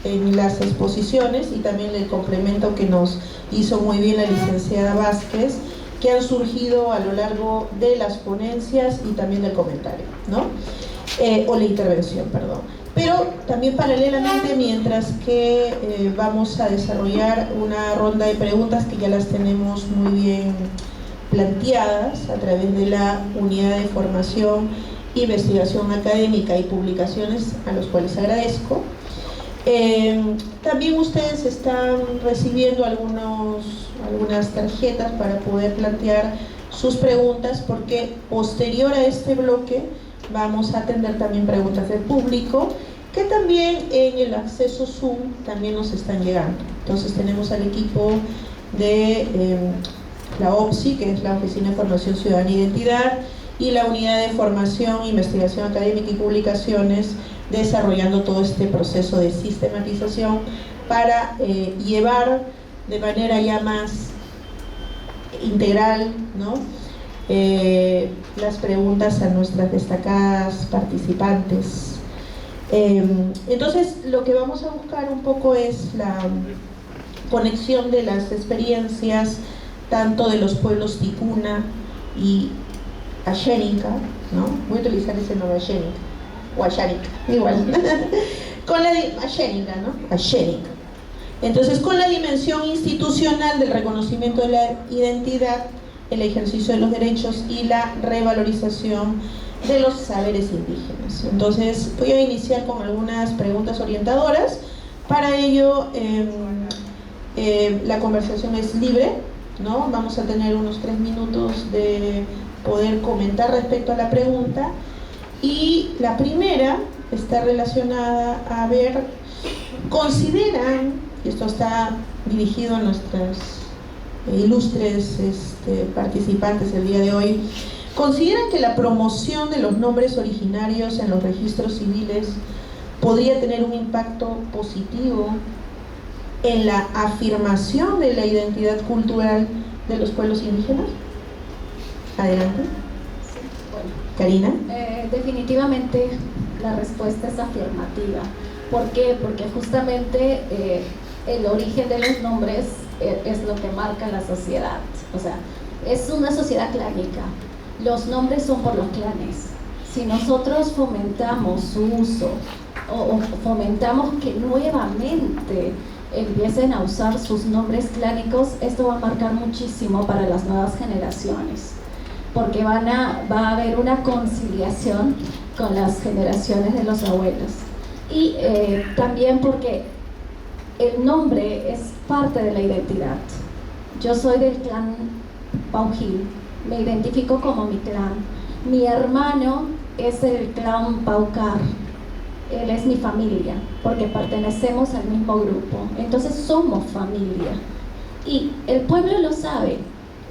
en las exposiciones y también el complemento que nos hizo muy bien la licenciada Vázquez, que han surgido a lo largo de las ponencias y también del comentario, ¿no? O la intervención, perdón. Pero también paralelamente, mientras que vamos a desarrollar una ronda de preguntas que ya las tenemos muy bien planteadas a través de la unidad de formación, investigación académica y publicaciones, a los cuales agradezco. También ustedes están recibiendo algunas tarjetas para poder plantear sus preguntas, porque posterior a este bloque vamos a atender también preguntas del público, que también en el acceso Zoom también nos están llegando. Entonces tenemos al equipo de la OPSI, que es la Oficina de Formación Ciudadana e Identidad, y la Unidad de Formación, Investigación Académica y Publicaciones, desarrollando todo este proceso de sistematización para llevar de manera ya más integral, ¿no?, las preguntas a nuestras destacadas participantes. Entonces, lo que vamos a buscar un poco es la conexión de las experiencias tanto de los pueblos ticuna y ashénica, ¿no? Voy a utilizar ese nombre, ashénica o ashánica, igual, con la ashénica, ¿no? Ashénica. Entonces, con la dimensión institucional del reconocimiento de la identidad, el ejercicio de los derechos y la revalorización de los saberes indígenas. Entonces, voy a iniciar con algunas preguntas orientadoras. Para ello, la conversación es libre, ¿no? Vamos a tener unos 3 minutos de poder comentar respecto a la pregunta. Y la primera está relacionada a ver, ¿consideran, y esto está dirigido a nuestras ilustres participantes el día de hoy, ¿consideran que la promoción de los nombres originarios en los registros civiles podría tener un impacto positivo en la afirmación de la identidad cultural de los pueblos indígenas? Adelante. Karina. Definitivamente la respuesta es afirmativa. ¿Por qué? Porque justamente el origen de los nombres es lo que marca la sociedad. O sea, es una sociedad clánica. Los nombres son por los clanes. Si nosotros fomentamos su uso o fomentamos que nuevamente empiecen a usar sus nombres clánicos, esto va a marcar muchísimo para las nuevas generaciones, porque va a haber una conciliación con las generaciones de los abuelos. Y también porque el nombre es parte de la identidad. Yo soy del clan Paujil, me identifico como mi clan. Mi hermano es el clan Paucar, él es mi familia, porque pertenecemos al mismo grupo. Entonces somos familia. Y el pueblo lo sabe,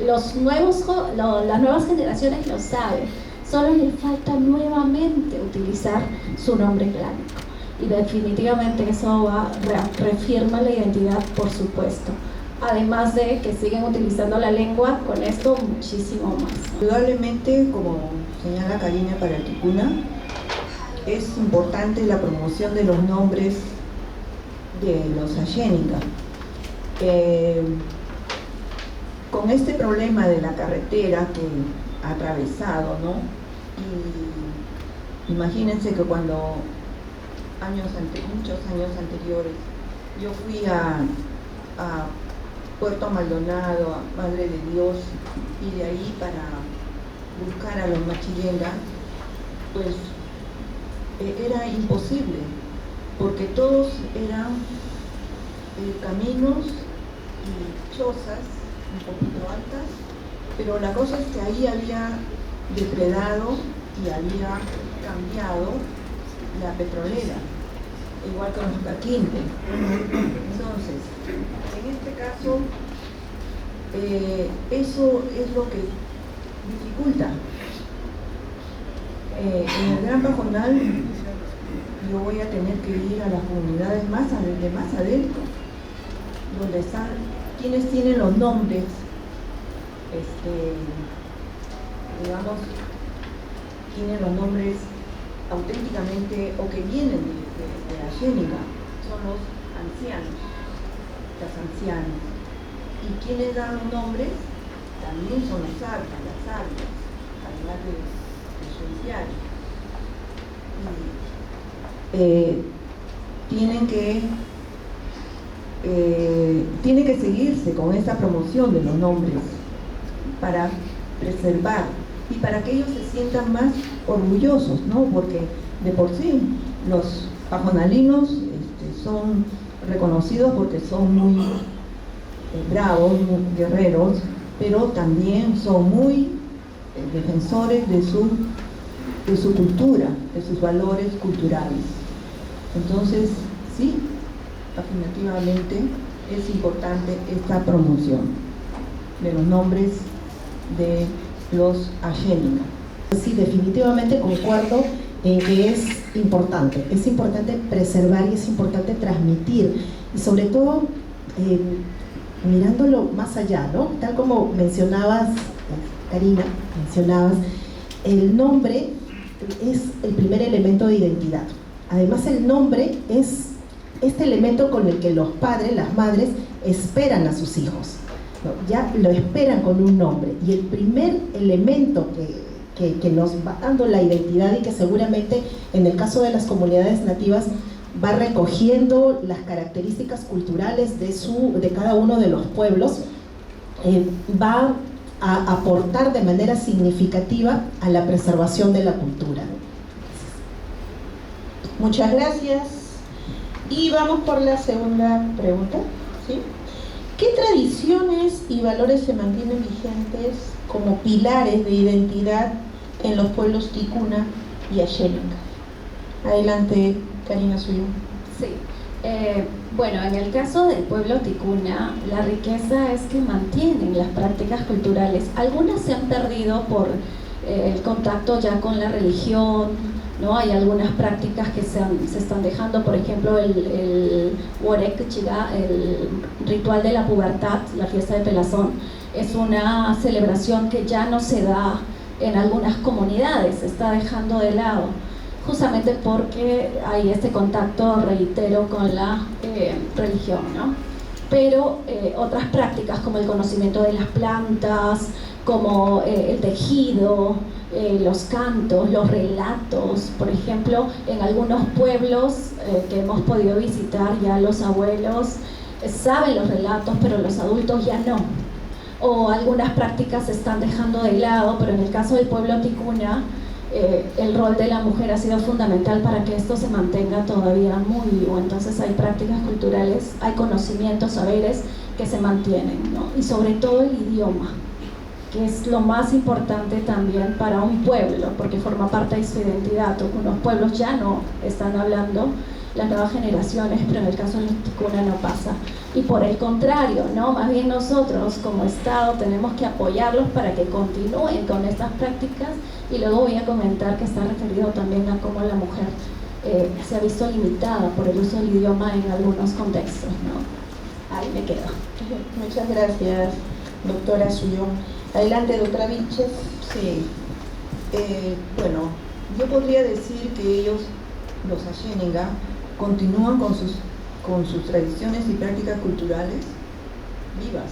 las nuevas generaciones lo saben. Solo les falta nuevamente utilizar su nombre clánico. Y definitivamente eso reafirma la identidad, por supuesto. Además de que siguen utilizando la lengua, con esto muchísimo más. Indudablemente, como señala Karina, para el ticuna, es importante la promoción de los nombres de los ashénica. Con este problema de la carretera que ha atravesado, ¿no? Y imagínense que cuando muchos años anteriores, yo fui a Puerto Maldonado, a Madre de Dios, y de ahí para buscar a los Machillenga, pues era imposible, porque todos eran caminos y chozas un poquito altas, pero la cosa es que ahí había depredado y había cambiado la petrolera, igual que los Caquinte. Entonces, en este caso, eso es lo que dificulta. En el Gran Pajonal yo voy a tener que ir a las comunidades más adentro, donde están quienes tienen los nombres, digamos, tienen los nombres auténticamente o que vienen de la Xénica, son los ancianos, las ancianas. Y quienes dan los nombres también son los sabios, las sabias, además de su diario. Tiene que seguirse con esta promoción de los nombres para preservar y para que ellos se sientan más orgullosos, ¿no? Porque de por sí los pajonalinos son reconocidos porque son muy bravos, muy guerreros, pero también son muy defensores de su cultura, de sus valores culturales. Entonces, sí, afirmativamente es importante esta promoción de los nombres de los Axénica. Sí, definitivamente concuerdo en que es importante preservar y es importante transmitir, y sobre todo mirándolo más allá, ¿no? Tal como mencionabas, Karina, el nombre es el primer elemento de identidad. Además, el nombre es este elemento con el que los padres, las madres, esperan a sus hijos, ¿no? Ya lo esperan con un nombre, y el primer elemento que nos va dando la identidad, y que seguramente en el caso de las comunidades nativas va recogiendo las características culturales de cada uno de los pueblos, va a aportar de manera significativa a la preservación de la cultura. Muchas gracias. Y vamos por la segunda pregunta, ¿sí? ¿Qué tradiciones y valores se mantienen vigentes como pilares de identidad en los pueblos ticuna y axénica? Adelante, Karina Suyón. Sí. Bueno, en el caso del pueblo ticuna, la riqueza es que mantienen las prácticas culturales. Algunas se han perdido por el contacto ya con la religión, ¿no? Hay algunas prácticas que se están dejando, por ejemplo, el Huarec Chiga, el ritual de la pubertad, la fiesta de Pelazón, es una celebración que ya no se da en algunas comunidades, se está dejando de lado, justamente porque hay este contacto, reitero, con la religión, ¿no? Pero otras prácticas como el conocimiento de las plantas, como el tejido, los cantos, los relatos, por ejemplo, en algunos pueblos que hemos podido visitar, ya los abuelos saben los relatos, pero los adultos ya no. O algunas prácticas se están dejando de lado, pero en el caso del pueblo ticuna, el rol de la mujer ha sido fundamental para que esto se mantenga todavía muy vivo. Entonces hay prácticas culturales, hay conocimientos, saberes que se mantienen, ¿no? Y sobre todo el idioma, que es lo más importante también para un pueblo, porque forma parte de su identidad. Algunos pueblos ya no están hablando las nuevas generaciones, pero en el caso de los ticuna no pasa. Y por el contrario, ¿no? Más bien nosotros como Estado tenemos que apoyarlos para que continúen con estas prácticas, y luego voy a comentar que está referido también a cómo la mujer se ha visto limitada por el uso del idioma en algunos contextos, ¿no? Ahí me quedo. Muchas gracias, doctora Suyón. Adelante, doctora Vilches. Sí, bueno, yo podría decir que ellos, los Axénica, continúan con sus tradiciones y prácticas culturales vivas.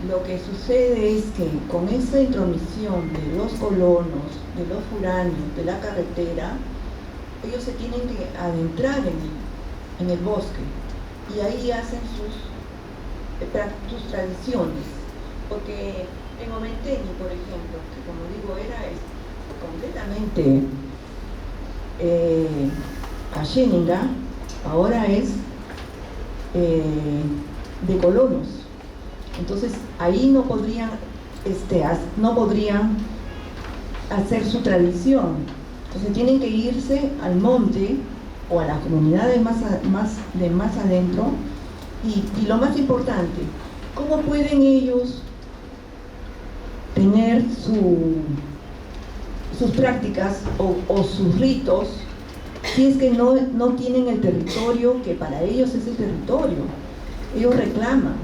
Lo que sucede es que con esa intromisión de los colonos, de los foráneos, de la carretera, ellos se tienen que adentrar en el bosque, y ahí hacen sus tradiciones. Porque en Omenteño, por ejemplo, que como digo era completamente Axénica, ahora es de colonos. Entonces ahí no podrían hacer su tradición. Entonces tienen que irse al monte o a las comunidades más adentro, y lo más importante, ¿cómo pueden ellos tener sus prácticas o sus ritos si es que no tienen el territorio que para ellos es el territorio? Ellos reclaman.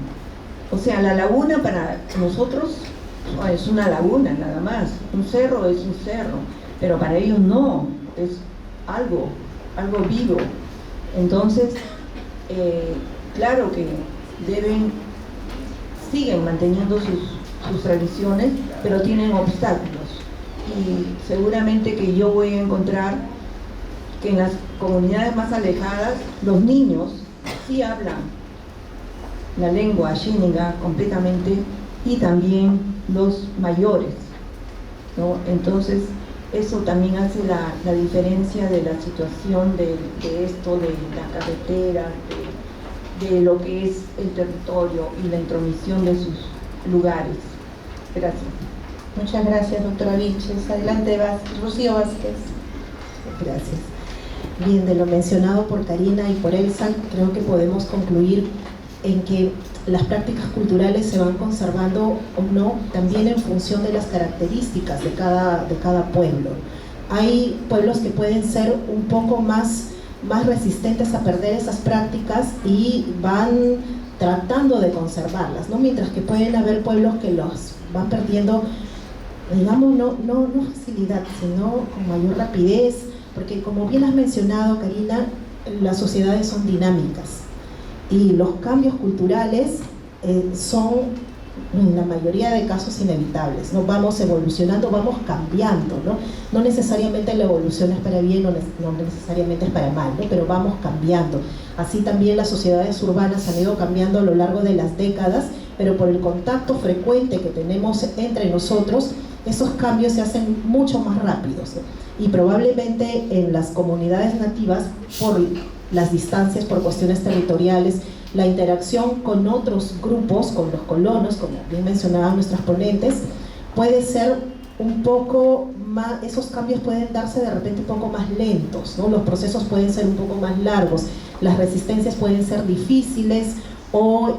O sea, la laguna para nosotros es una laguna nada más, un cerro es un cerro, pero para ellos no, es algo vivo. Entonces, claro que siguen manteniendo sus tradiciones, pero tienen obstáculos. Y seguramente que yo voy a encontrar que en las comunidades más alejadas los niños sí hablan la lengua xénega completamente, y también los mayores, ¿no? Entonces eso también hace la diferencia de la situación de esto, de la carretera, de lo que es el territorio y la intromisión de sus lugares. Gracias. Muchas gracias, doctora Vilches. Adelante, Rocío Vázquez. Gracias. Bien, de lo mencionado por Karina y por Elsa, creo que podemos concluir en que las prácticas culturales se van conservando o no también en función de las características de cada pueblo. Hay pueblos que pueden ser un poco más resistentes a perder esas prácticas y van tratando de conservarlas, ¿no? Mientras que pueden haber pueblos que los van perdiendo, digamos, no facilidad, sino con mayor rapidez, porque como bien has mencionado, Karina, las sociedades son dinámicas y los cambios culturales son en la mayoría de casos inevitables, ¿no? Vamos evolucionando, vamos cambiando, ¿no? No necesariamente la evolución es para bien, no necesariamente es para mal, ¿no? Pero vamos cambiando. Así también las sociedades urbanas han ido cambiando a lo largo de las décadas, pero por el contacto frecuente que tenemos entre nosotros, esos cambios se hacen mucho más rápidos, ¿no? Y probablemente en las comunidades nativas, por las distancias, por cuestiones territoriales, la interacción con otros grupos, con los colonos, como bien mencionaban nuestras ponentes, puede ser un poco más, esos cambios pueden darse de repente un poco más lentos, ¿no? Los procesos pueden ser un poco más largos, las resistencias pueden ser difíciles o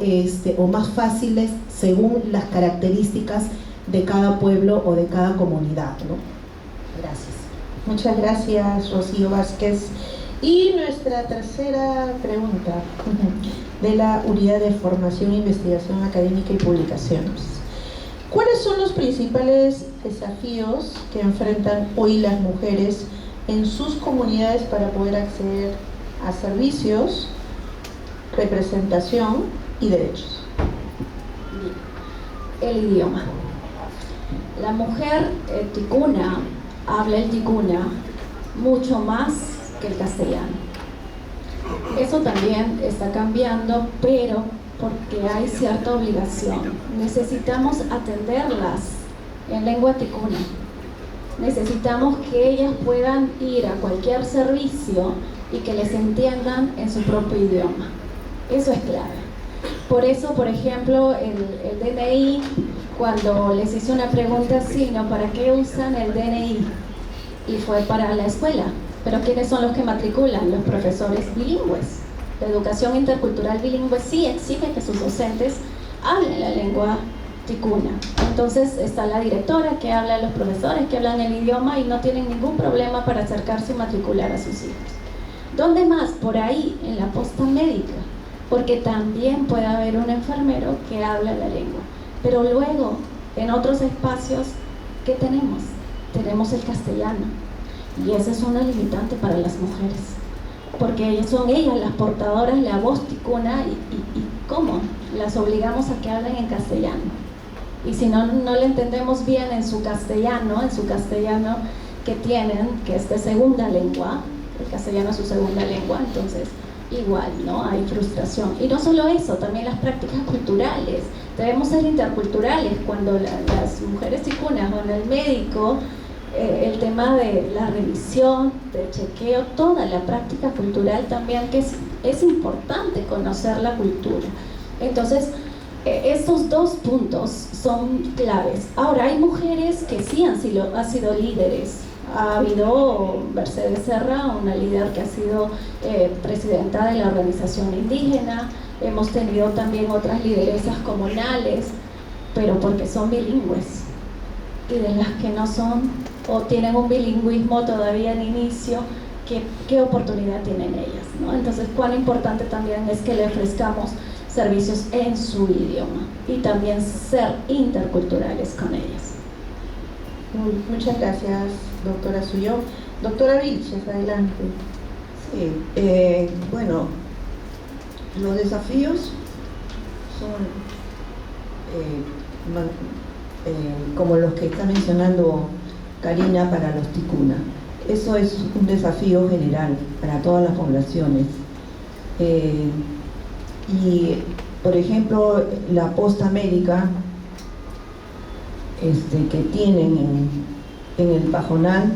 más fáciles según las características de cada pueblo o de cada comunidad, ¿no? Gracias. Muchas gracias, Rocío Vázquez. Y nuestra tercera pregunta, de la Unidad de Formación, Investigación Académica y Publicaciones. ¿Cuáles son los principales desafíos que enfrentan hoy las mujeres en sus comunidades para poder acceder a servicios, representación y derechos? El idioma. La mujer ticuna habla el ticuna mucho más que el castellano. Eso también está cambiando, pero porque hay cierta obligación. Necesitamos atenderlas en lengua ticuna. Necesitamos que ellas puedan ir a cualquier servicio y que les entiendan en su propio idioma. Eso es clave. Por eso, por ejemplo, el DNI, cuando les hice una pregunta así, ¿no? ¿Para qué usan el DNI? Y fue para la escuela. Pero ¿quiénes son los que matriculan? Los profesores bilingües. La educación intercultural bilingüe sí exige que sus docentes hablen la lengua ticuna. Entonces está la directora que habla, los profesores que hablan el idioma y no tienen ningún problema para acercarse y matricular a sus hijos. ¿Dónde más? Por ahí, en la posta médica, porque también puede haber un enfermero que habla la lengua. Pero luego, en otros espacios, ¿qué tenemos? Tenemos el castellano. Y esa es una limitante para las mujeres, porque son ellas las portadoras de la voz ticuna y ¿cómo? Las obligamos a que hablen en castellano. Y si no le entendemos bien en su castellano que tienen, que es de segunda lengua, el castellano es su segunda lengua, entonces igual, ¿no? Hay frustración. Y no solo eso, también las prácticas culturales. Debemos ser interculturales. Cuando las mujeres ticunas van al médico, el tema de la revisión, de chequeo, toda la práctica cultural también, que es importante conocer la cultura. Entonces, estos dos puntos son claves. Ahora, hay mujeres que sí han sido líderes. Ha habido Mercedes Serra, una líder que ha sido presidenta de la organización indígena. Hemos tenido también otras lideresas comunales, pero porque son bilingües. Y de las que no son, o tienen un bilingüismo todavía en inicio, ¿qué oportunidad tienen ellas, ¿no? Entonces, cuán importante también es que le ofrezcamos servicios en su idioma y también ser interculturales con ellas. Muchas gracias, doctora Suyo. Doctora Vilches, adelante. Sí, bueno, los desafíos son como los que está mencionando Karina para los ticuna. Eso es un desafío general para todas las poblaciones. Y, por ejemplo, la posta médica que tienen en el Pajonal,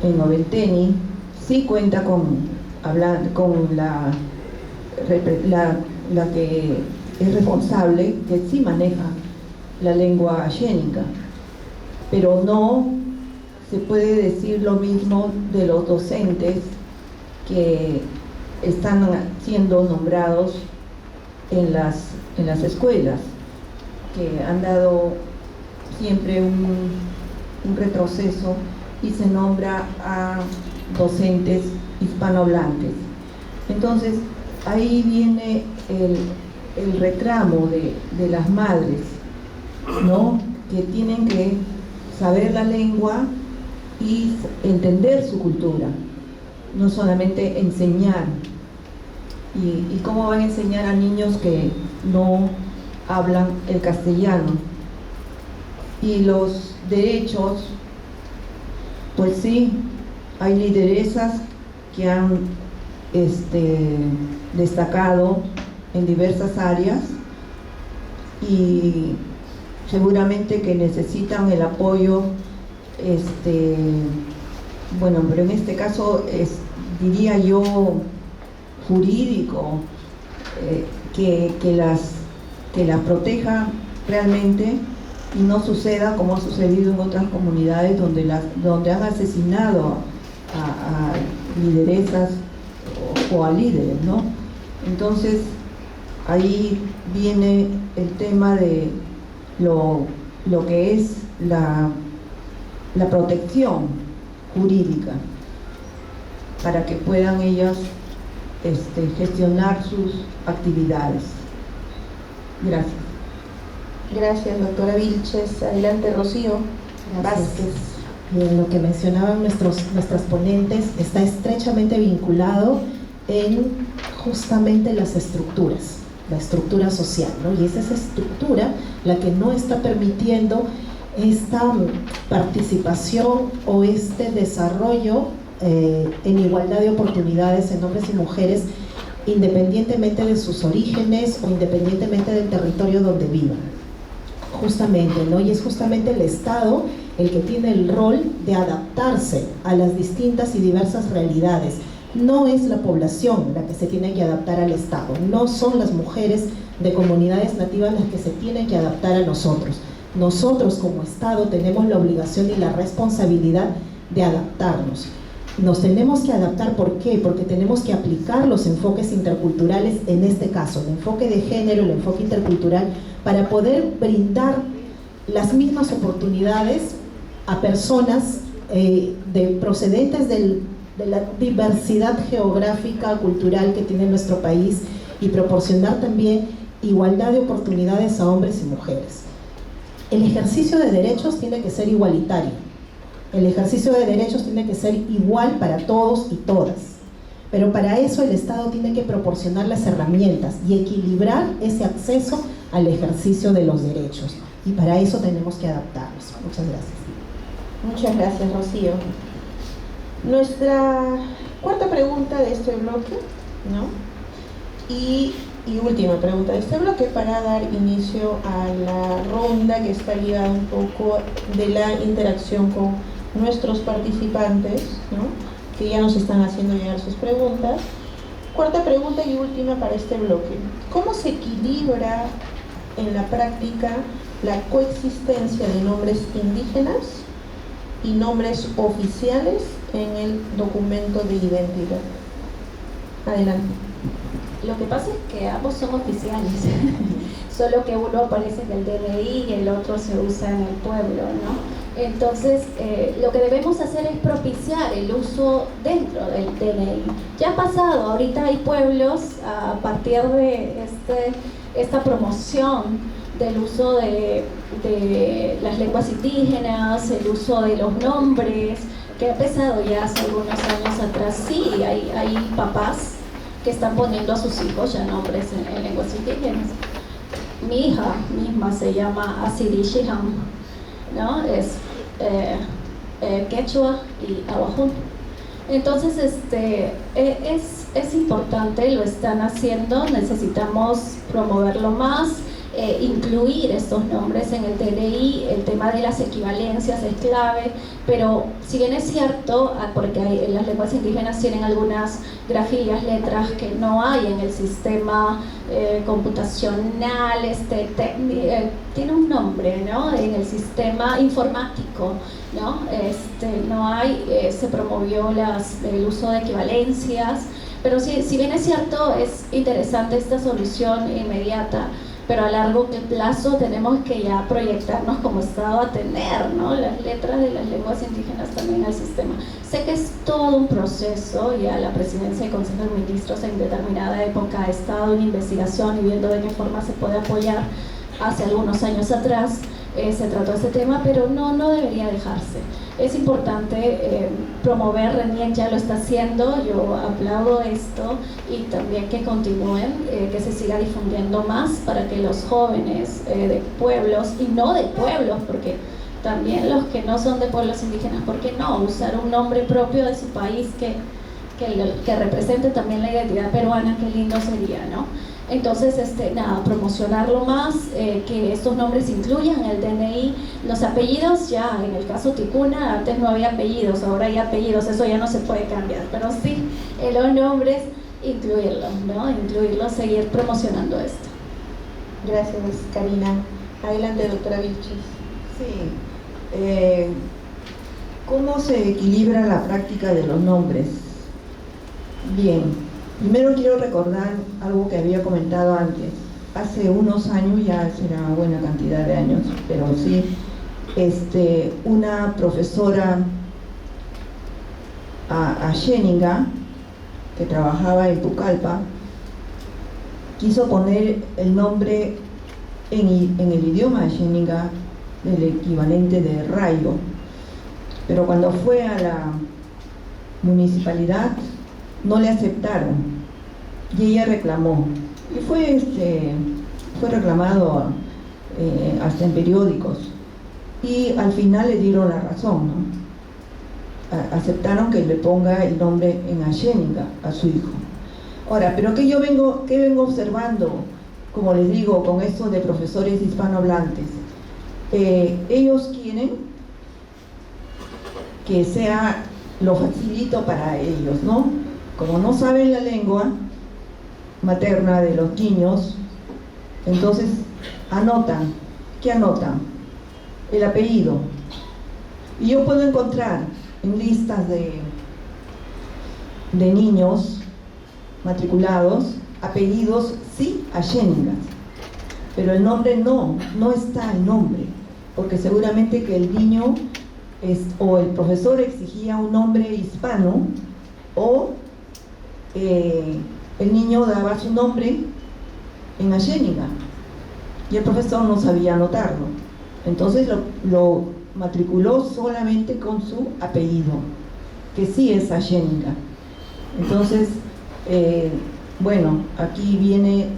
en Oventeni, sí cuenta con la que es responsable, que sí maneja la lengua xénica, pero no se puede decir lo mismo de los docentes que están siendo nombrados en las escuelas, que han dado siempre un retroceso y se nombra a docentes hispanohablantes. Entonces, ahí viene el reclamo de las madres, ¿no?, que tienen que saber la lengua y entender su cultura, no solamente enseñar. ¿Y cómo van a enseñar a niños que no hablan el castellano? Y los derechos, pues sí, hay lideresas que han destacado en diversas áreas y seguramente que necesitan el apoyo, bueno, pero en este caso diría yo jurídico, que las proteja realmente y no suceda como ha sucedido en otras comunidades donde han asesinado a lideresas o a líderes, ¿no? Entonces ahí viene el tema de lo que es la protección jurídica para que puedan ellas gestionar sus actividades. Gracias. Gracias, doctora Vilches. Adelante, Rocío Vázquez. Bien, lo que mencionaban nuestras ponentes está estrechamente vinculado en justamente las estructuras, la estructura social, ¿no? Y es esa estructura la que no está permitiendo esta participación o este desarrollo en igualdad de oportunidades en hombres y mujeres, independientemente de sus orígenes o independientemente del territorio donde vivan. Justamente, ¿no? Y es justamente el Estado el que tiene el rol de adaptarse a las distintas y diversas realidades. No es la población la que se tiene que adaptar al Estado, no son las mujeres de comunidades nativas las que se tienen que adaptar a nosotros. Nosotros como Estado tenemos la obligación y la responsabilidad de adaptarnos. Nos tenemos que adaptar, ¿por qué? Porque tenemos que aplicar los enfoques interculturales, en este caso, el enfoque de género, el enfoque intercultural, para poder brindar las mismas oportunidades a personas procedentes de la diversidad geográfica, cultural que tiene nuestro país y proporcionar también igualdad de oportunidades a hombres y mujeres. El ejercicio de derechos tiene que ser igualitario. El ejercicio de derechos tiene que ser igual para todos y todas. Pero para eso el Estado tiene que proporcionar las herramientas y equilibrar ese acceso al ejercicio de los derechos. Y para eso tenemos que adaptarnos. Muchas gracias. Muchas gracias, Rocío. Nuestra cuarta pregunta de este bloque, ¿no? Y última pregunta de este bloque para dar inicio a la ronda que está ligada un poco de la interacción con nuestros participantes, ¿no?, que ya nos están haciendo llegar sus preguntas. Cuarta pregunta y última para este bloque. ¿Cómo se equilibra en la práctica la coexistencia de nombres indígenas y nombres oficiales en el documento de identidad? Adelante. Lo que pasa es que ambos son oficiales, solo que uno aparece en el DNI y el otro se usa en el pueblo, ¿no? Entonces, lo que debemos hacer es propiciar el uso dentro del DNI. Ya ha pasado, ahorita hay pueblos a partir de esta promoción del uso de las lenguas indígenas, el uso de los nombres, que ha empezado ya hace algunos años atrás. Sí, hay papás que están poniendo a sus hijos ya nombres en lenguas indígenas. Mi hija misma se llama Asiri Shiham, ¿no? Es quechua y aguajún. Entonces, es importante, lo están haciendo, necesitamos promoverlo más, incluir estos nombres en el DNI. El tema de las equivalencias es clave, pero si bien es cierto, porque las lenguas indígenas tienen algunas grafías, letras que no hay en el sistema computacional, tiene un nombre, ¿no? En el sistema informático, ¿no? No hay, se promovió el uso de equivalencias, pero si bien es cierto, es interesante esta solución inmediata, pero a largo plazo tenemos que ya proyectarnos como Estado a tener, ¿no?, las letras de las lenguas indígenas también al sistema. Sé que es todo un proceso, ya la Presidencia y Consejo de Ministros en determinada época ha estado en investigación y viendo de qué forma se puede apoyar. Hace algunos años atrás se trató este tema, pero no debería dejarse. Es importante promover, RENIEC ya lo está haciendo, yo aplaudo esto, y también que continúen, que se siga difundiendo más para que los jóvenes de pueblos, y no de pueblos, porque también los que no son de pueblos indígenas, ¿por qué no? Usar un nombre propio de su país que represente también la identidad peruana, qué lindo sería, ¿no? Entonces, promocionarlo más, que estos nombres incluyan el DNI, los apellidos. Ya en el caso Ticuna, antes no había apellidos, ahora hay apellidos, eso ya no se puede cambiar, pero sí, los nombres, incluirlos, ¿no? Incluirlos, seguir promocionando esto. Gracias, Karina. Adelante, doctora Vilchis. Sí. ¿Cómo se equilibra la práctica de los nombres? Bien. Primero quiero recordar algo que había comentado antes. Hace unos años, ya será buena cantidad de años, pero sí, una profesora ayéninga que trabajaba en Pucallpa quiso poner el nombre en el idioma ayéninga del equivalente de rayo, pero cuando fue a la municipalidad no le aceptaron y ella reclamó, y fue reclamado hasta en periódicos, y al final le dieron la razón, ¿no? Aceptaron que le ponga el nombre en ayéninga a su hijo. Ahora, pero ¿qué vengo observando, como les digo, con esto de profesores hispanohablantes? Ellos quieren que sea lo facilito para ellos, ¿no? Como no saben la lengua materna de los niños, entonces anotan. ¿Qué anotan? El apellido. Y yo puedo encontrar en listas de niños matriculados apellidos sí ayéningas, pero el nombre no está el nombre, porque seguramente que el niño o el profesor exigía un nombre hispano, o el niño daba su nombre en ayéninga y el profesor no sabía anotarlo, entonces lo matriculó solamente con su apellido, que sí es ayéninga. Entonces, bueno, aquí viene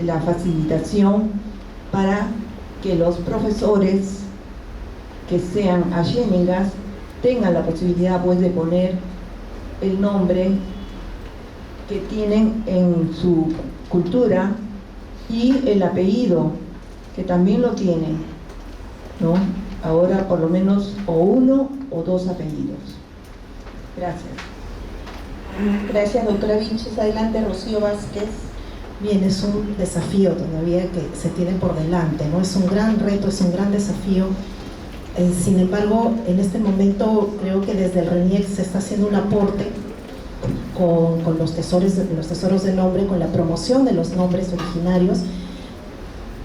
la facilitación para que los profesores que sean ayéningas tengan la posibilidad, pues, de poner el nombre que tienen en su cultura y el apellido que también lo tienen, ¿no? Ahora por lo menos o uno o dos apellidos. Gracias. Gracias, doctora Vilchis. Adelante, Rocío Vázquez. Bien, es un desafío todavía que se tiene por delante, ¿no? Es un gran reto, es un gran desafío. Sin embargo, en este momento creo que desde el RENIEC se está haciendo un aporte con los tesoros de nombre, con la promoción de los nombres originarios,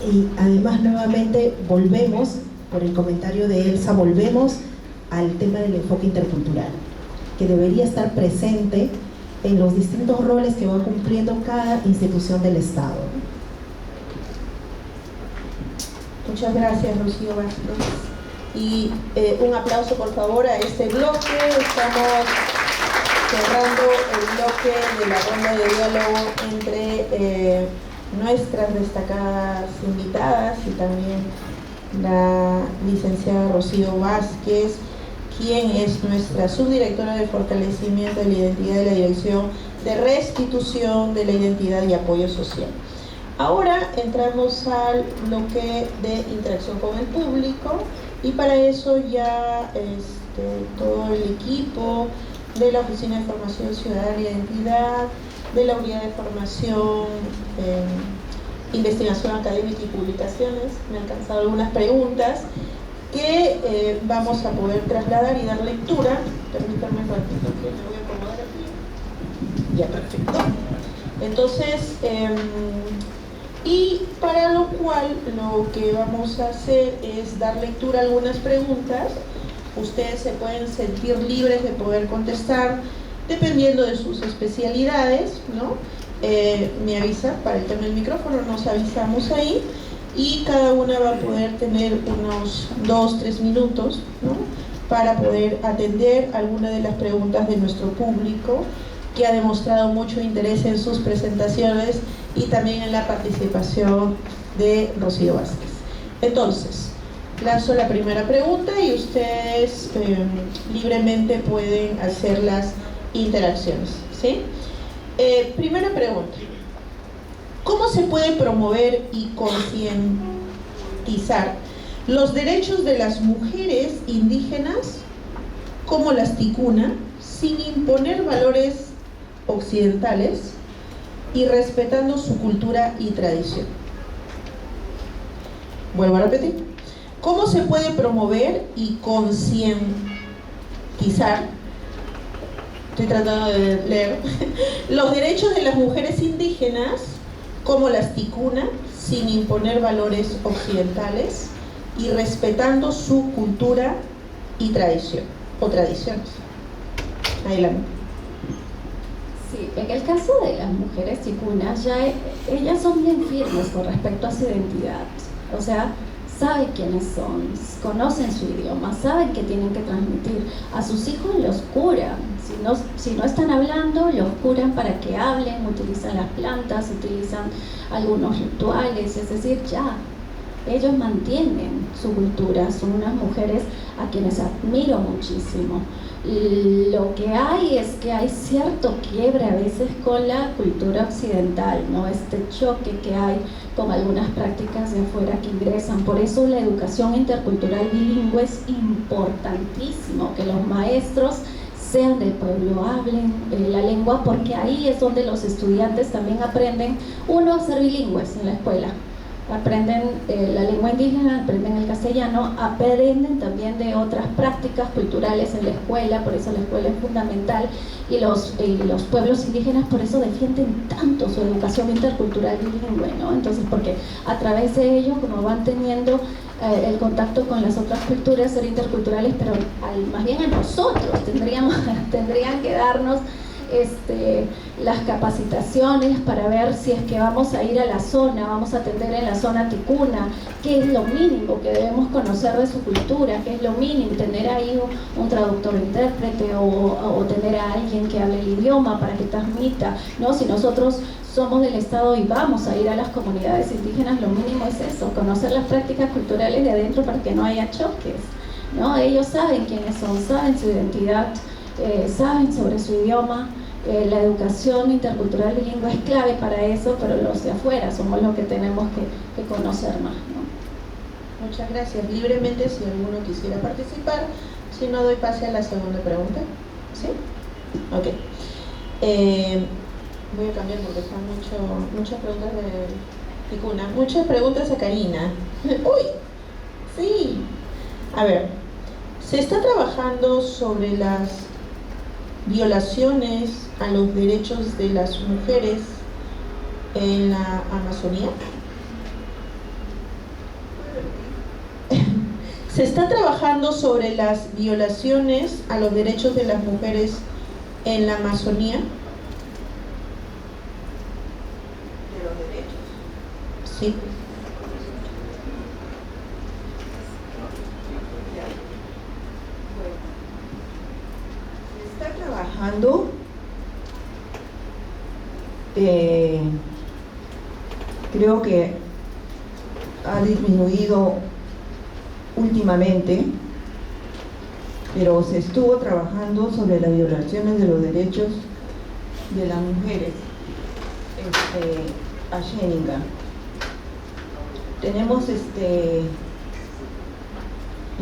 y además nuevamente volvemos por el comentario de Elsa, volvemos al tema del enfoque intercultural, que debería estar presente en los distintos roles que va cumpliendo cada institución del Estado. Muchas gracias, Rocío Vázquez. Y un aplauso, por favor, a este bloque. Estamos cerrando el bloque de la ronda de diálogo entre nuestras destacadas invitadas y también la licenciada Rocío Vázquez, quien es nuestra subdirectora de fortalecimiento de la identidad de la Dirección de Restitución de la Identidad y Apoyo Social. Ahora entramos al bloque de interacción con el público y para eso ya todo el equipo de la Oficina de Formación Ciudadana y Identidad, de la Unidad de Formación, Investigación Académica y Publicaciones, me han alcanzado algunas preguntas que vamos a poder trasladar y dar lectura. Permítanme un ratito que me voy a acomodar aquí. Ya, perfecto. Entonces, y para lo cual lo que vamos a hacer es dar lectura a algunas preguntas. Ustedes se pueden sentir libres de poder contestar dependiendo de sus especialidades, ¿no? Me avisa para el tema del micrófono, nos avisamos ahí y cada una va a poder tener unos 2-3 minutos, ¿no?, para poder atender alguna de las preguntas de nuestro público, que ha demostrado mucho interés en sus presentaciones y también en la participación de Rocío Vázquez. Entonces, lanzo la primera pregunta y ustedes libremente pueden hacer las interacciones, ¿sí? Primera pregunta: ¿cómo se puede promover y concientizar los derechos de las mujeres indígenas como las ticuna sin imponer valores occidentales y respetando su cultura y tradición? Vuelvo a repetir: ¿cómo se puede promover y concientizar, estoy tratando de leer, los derechos de las mujeres indígenas como las ticuna sin imponer valores occidentales y respetando su cultura y tradición o tradiciones? Adelante. Sí, en el caso de las mujeres ticunas, ya ellas son bien firmes con respecto a su identidad. O sea, saben quiénes son, conocen su idioma, saben que tienen que transmitir. A sus hijos los curan. Si no están hablando, los curan para que hablen, utilizan las plantas, utilizan algunos rituales, es decir, ya. Ellos mantienen su cultura, son unas mujeres a quienes admiro muchísimo. Lo que hay es que hay cierto quiebre a veces con la cultura occidental, ¿no? Este choque que hay con algunas prácticas de afuera que ingresan. Por eso la educación intercultural bilingüe es importantísimo, que los maestros sean del pueblo, hablen la lengua, porque ahí es donde los estudiantes también aprenden, uno, a ser bilingües en la escuela. Aprenden la lengua indígena, aprenden el castellano, aprenden también de otras prácticas culturales en la escuela, por eso la escuela es fundamental, y los pueblos indígenas por eso defienden tanto su educación intercultural bilingüe, ¿no? Entonces, porque a través de ello, como van teniendo el contacto con las otras culturas, ser interculturales, pero más bien a nosotros tendrían que darnos las capacitaciones para ver si es que vamos a ir a la zona, vamos a atender en la zona ticuna, qué es lo mínimo que debemos conocer de su cultura, qué es lo mínimo, tener ahí un traductor intérprete o tener a alguien que hable el idioma para que transmita, ¿no? Si nosotros somos del Estado y vamos a ir a las comunidades indígenas, lo mínimo es eso, conocer las prácticas culturales de adentro para que no haya choques, ¿no? Ellos saben quiénes son, saben su identidad, saben sobre su idioma. La educación intercultural bilingüe es clave para eso, pero los de afuera somos los que tenemos que conocer más, ¿no? Muchas gracias. Libremente, si alguno quisiera participar, si no, doy pase a la segunda pregunta. ¿Sí? Ok. Voy a cambiar porque son muchas preguntas de ticuna. Muchas preguntas a Karina. ¡Uy! Sí. A ver, se está trabajando sobre las violaciones a los derechos de las mujeres en la Amazonía. Se está trabajando sobre las violaciones a los derechos de las mujeres en la Amazonía. ¿De los derechos? Sí. Se está trabajando creo que ha disminuido últimamente, pero se estuvo trabajando sobre las violaciones de los derechos de las mujeres a Xénica. Tenemos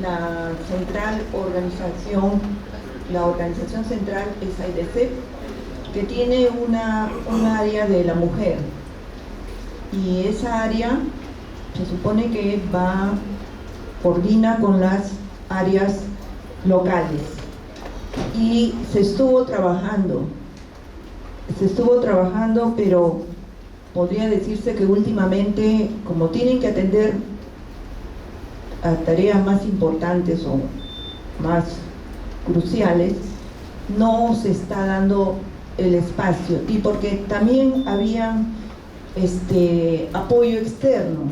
la central organización, la organización central es AIDC, que tiene un área de la mujer, y esa área se supone que coordina con las áreas locales, y se estuvo trabajando, pero podría decirse que últimamente, como tienen que atender a tareas más importantes o más cruciales, no se está dando el espacio, y porque también había apoyo externo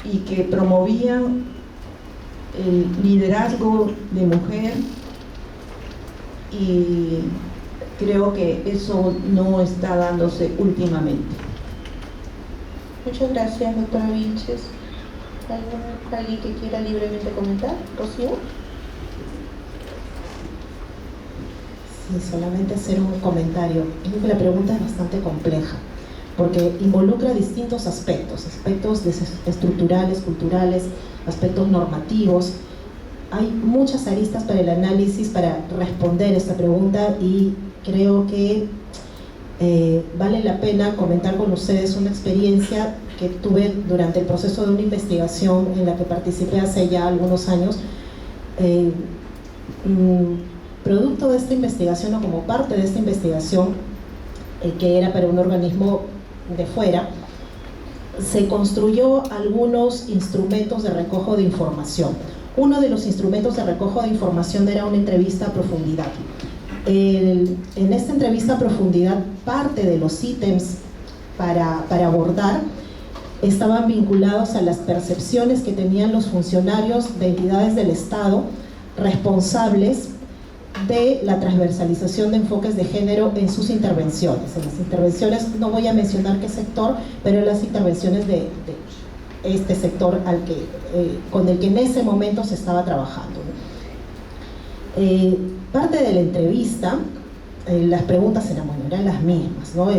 y que promovían el liderazgo de mujer, y creo que eso no está dándose últimamente. Muchas gracias, doctora Vilches. ¿Alguien que quiera libremente comentar? ¿Rocío? Sí, solamente hacer un comentario. Creo que la pregunta es bastante compleja, porque involucra distintos aspectos estructurales, culturales, aspectos normativos. Hay muchas aristas para el análisis para responder esta pregunta, y creo que vale la pena comentar con ustedes una experiencia que tuve durante el proceso de una investigación en la que participé hace ya algunos años. Producto de esta investigación, o como parte de esta investigación, que era para un organismo de fuera, se construyó algunos instrumentos de recojo de información. Uno de los instrumentos de recojo de información era una entrevista a profundidad. En esta entrevista a profundidad, parte de los ítems para abordar estaban vinculados a las percepciones que tenían los funcionarios de entidades del Estado responsables de la transversalización de enfoques de género en sus intervenciones. En las intervenciones, no voy a mencionar qué sector, pero en las intervenciones de este sector con el que en ese momento se estaba trabajando. Parte de la entrevista, las preguntas eran las mismas, ¿no?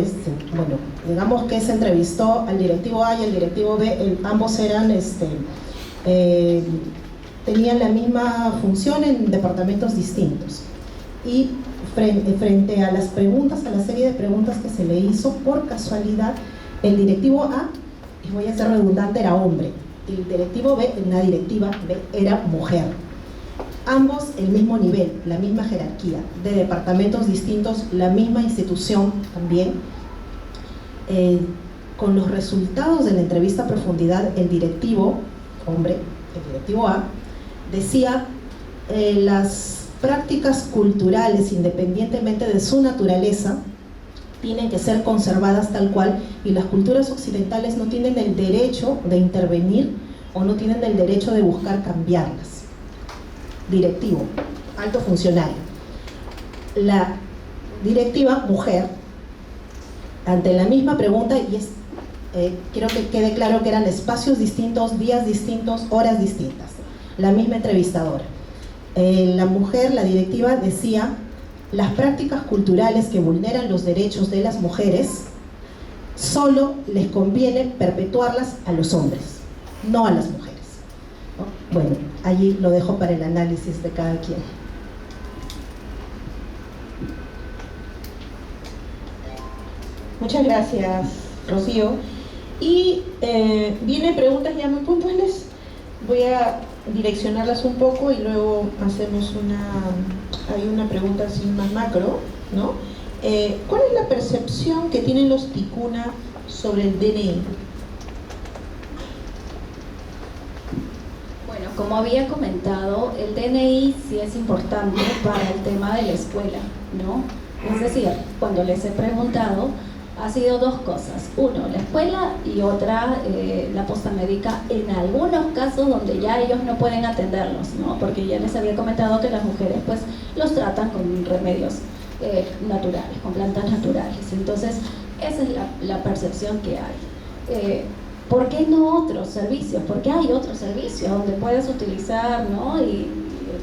Digamos que se entrevistó al directivo A y al directivo B, ambos eran tenían la misma función en departamentos distintos, y frente a las preguntas, a la serie de preguntas que se le hizo, por casualidad el directivo A, y voy a ser redundante, era hombre, y el directivo B, la directiva B, era mujer. Ambos el mismo nivel, la misma jerarquía, de departamentos distintos, la misma institución también. Con los resultados de la entrevista a profundidad, el directivo hombre, el directivo A, decía las prácticas culturales, independientemente de su naturaleza, tienen que ser conservadas tal cual, y las culturas occidentales no tienen el derecho de intervenir o no tienen el derecho de buscar cambiarlas. Directivo, alto funcionario. La directiva mujer, ante la misma pregunta, y quiero que quede claro que eran espacios distintos, días distintos, horas distintas, la misma entrevistadora. La mujer, la directiva, decía: las prácticas culturales que vulneran los derechos de las mujeres solo les conviene perpetuarlas a los hombres, no a las mujeres, ¿no? Bueno, allí lo dejo para el análisis de cada quien. Muchas gracias, Rocío. Y vienen preguntas ya muy puntuales. Voy a direccionarlas un poco y luego hacemos hay una pregunta así más macro, ¿no? ¿Cuál es la percepción que tienen los ticuna sobre el DNI? Bueno, como había comentado, el DNI sí es importante para el tema de la escuela, ¿no? Es decir, cuando les he preguntado, ha sido dos cosas. Uno, la escuela, y otra, la posta médica, en algunos casos donde ya ellos no pueden atenderlos, ¿no? Porque ya les había comentado que las mujeres pues los tratan con remedios naturales, con plantas naturales. Entonces, esa es la percepción que hay. ¿Por qué no otros servicios? Porque hay otros servicios donde puedes utilizar, ¿no? Y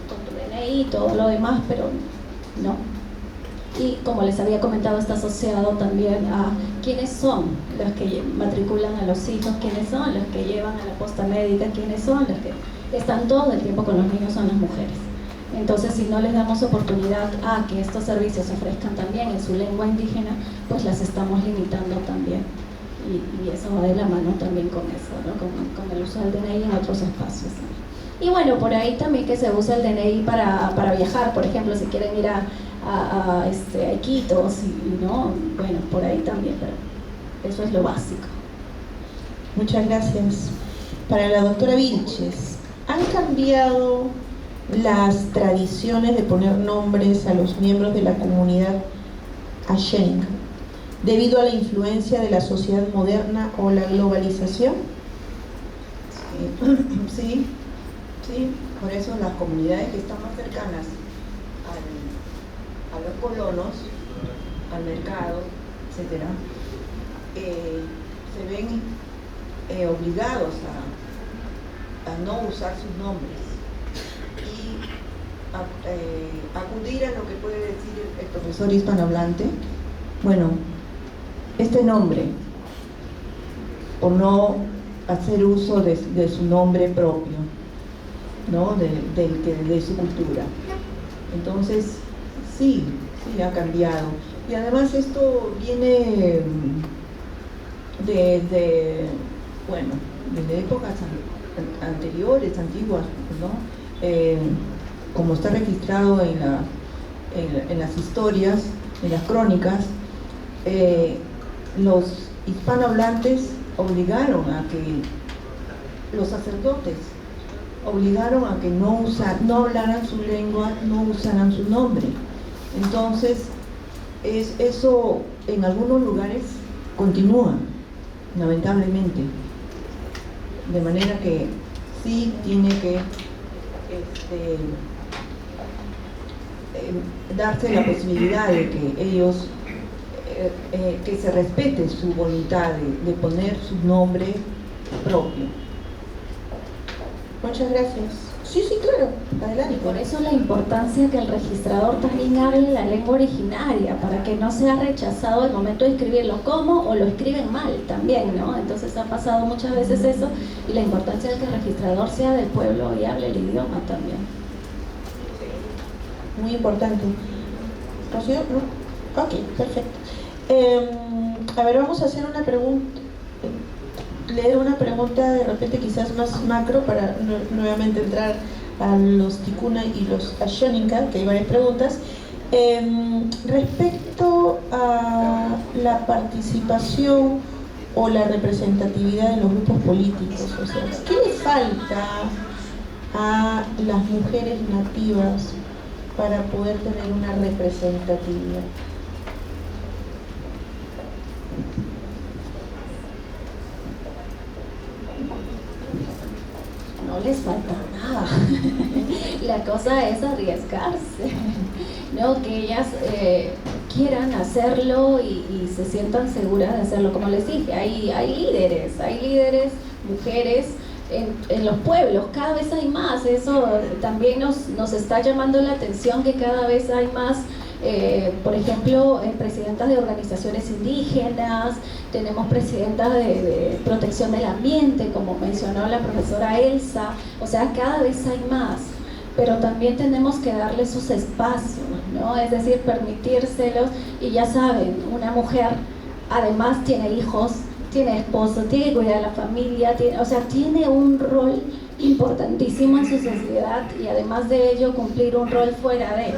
con tu DNI y todo lo demás, pero no. Y como les había comentado, está asociado también a quiénes son los que matriculan a los hijos, quiénes son los que llevan a la posta médica, quiénes son los que están todo el tiempo con los niños, son las mujeres. Entonces, si no les damos oportunidad a que estos servicios se ofrezcan también en su lengua indígena, pues las estamos limitando también. Y eso va de la mano también con eso, ¿no? Con el uso del DNI en otros espacios. Y bueno, por ahí también que se usa el DNI para viajar, por ejemplo, si quieren ir a Iquitos, y no, bueno, por ahí también, pero eso es lo básico. Muchas gracias. Para la doctora Vilches, ¿han cambiado las tradiciones de poner nombres a los miembros de la comunidad Ashénica debido a la influencia de la sociedad moderna o la globalización? Sí, por eso las comunidades que están más cercanas a los colonos, al mercado, etcétera, se ven obligados a no usar sus nombres y acudir a lo que puede decir el profesor hispanohablante. Bueno, este nombre, por no hacer uso de su nombre propio, ¿no? de su cultura. Entonces, sí ha cambiado. Y además esto viene desde épocas anteriores, antiguas, ¿no? Como está registrado en las historias, en las crónicas, los hispanohablantes obligaron a que los sacerdotes obligaron a que no hablaran su lengua, no usaran su nombre. Entonces, eso en algunos lugares continúa, lamentablemente. De manera que sí tiene que darse la posibilidad de que ellos, que se respete su voluntad de poner su nombre propio. Muchas gracias. Sí, claro, adelante. Y por eso la importancia que el registrador también hable la lengua originaria, para que no sea rechazado al momento de escribirlo como o lo escriben mal también, ¿no? Entonces ha pasado muchas veces eso, y la importancia de que el registrador sea del pueblo y hable el idioma también. Muy importante. ¿Rocío? ¿No? Ok, perfecto. A ver, vamos a hacer una pregunta. Leer una pregunta de repente quizás más macro para nuevamente entrar a los Ticuna y los Ashénica, que hay varias preguntas. Respecto a la participación o la representatividad de los grupos políticos, o sea, ¿qué le falta a las mujeres nativas para poder tener una representatividad? No les falta nada. La cosa es arriesgarse, ¿no? Que ellas quieran hacerlo y se sientan seguras de hacerlo. Como les dije, hay líderes, mujeres en los pueblos, cada vez hay más. Eso también nos está llamando la atención, que cada vez hay más. Por ejemplo, presidentas de organizaciones indígenas, tenemos presidentas de protección del ambiente, como mencionó la profesora Elsa. O sea, cada vez hay más, pero también tenemos que darles sus espacios, ¿no? Es decir, permitírselos. Y ya saben, una mujer además tiene hijos, tiene esposo, tiene que cuidar a la familia, tiene un rol importantísimo en su sociedad, y además de ello cumplir un rol fuera de,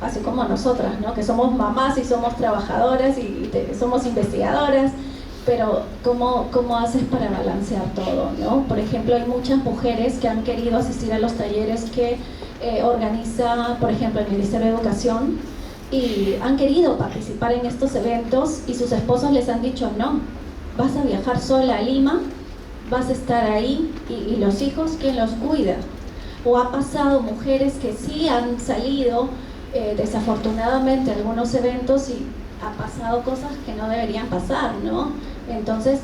así como nosotras, ¿no? Que somos mamás y somos trabajadoras y somos investigadoras, pero ¿cómo haces para balancear todo, ¿no? Por ejemplo, hay muchas mujeres que han querido asistir a los talleres que organiza, por ejemplo, el Ministerio de Educación, y han querido participar en estos eventos y sus esposos les han dicho: no, vas a viajar sola a Lima, vas a estar ahí, y los hijos, ¿quién los cuida? O ha pasado mujeres que sí han salido desafortunadamente a algunos eventos y ha pasado cosas que no deberían pasar, ¿no? Entonces,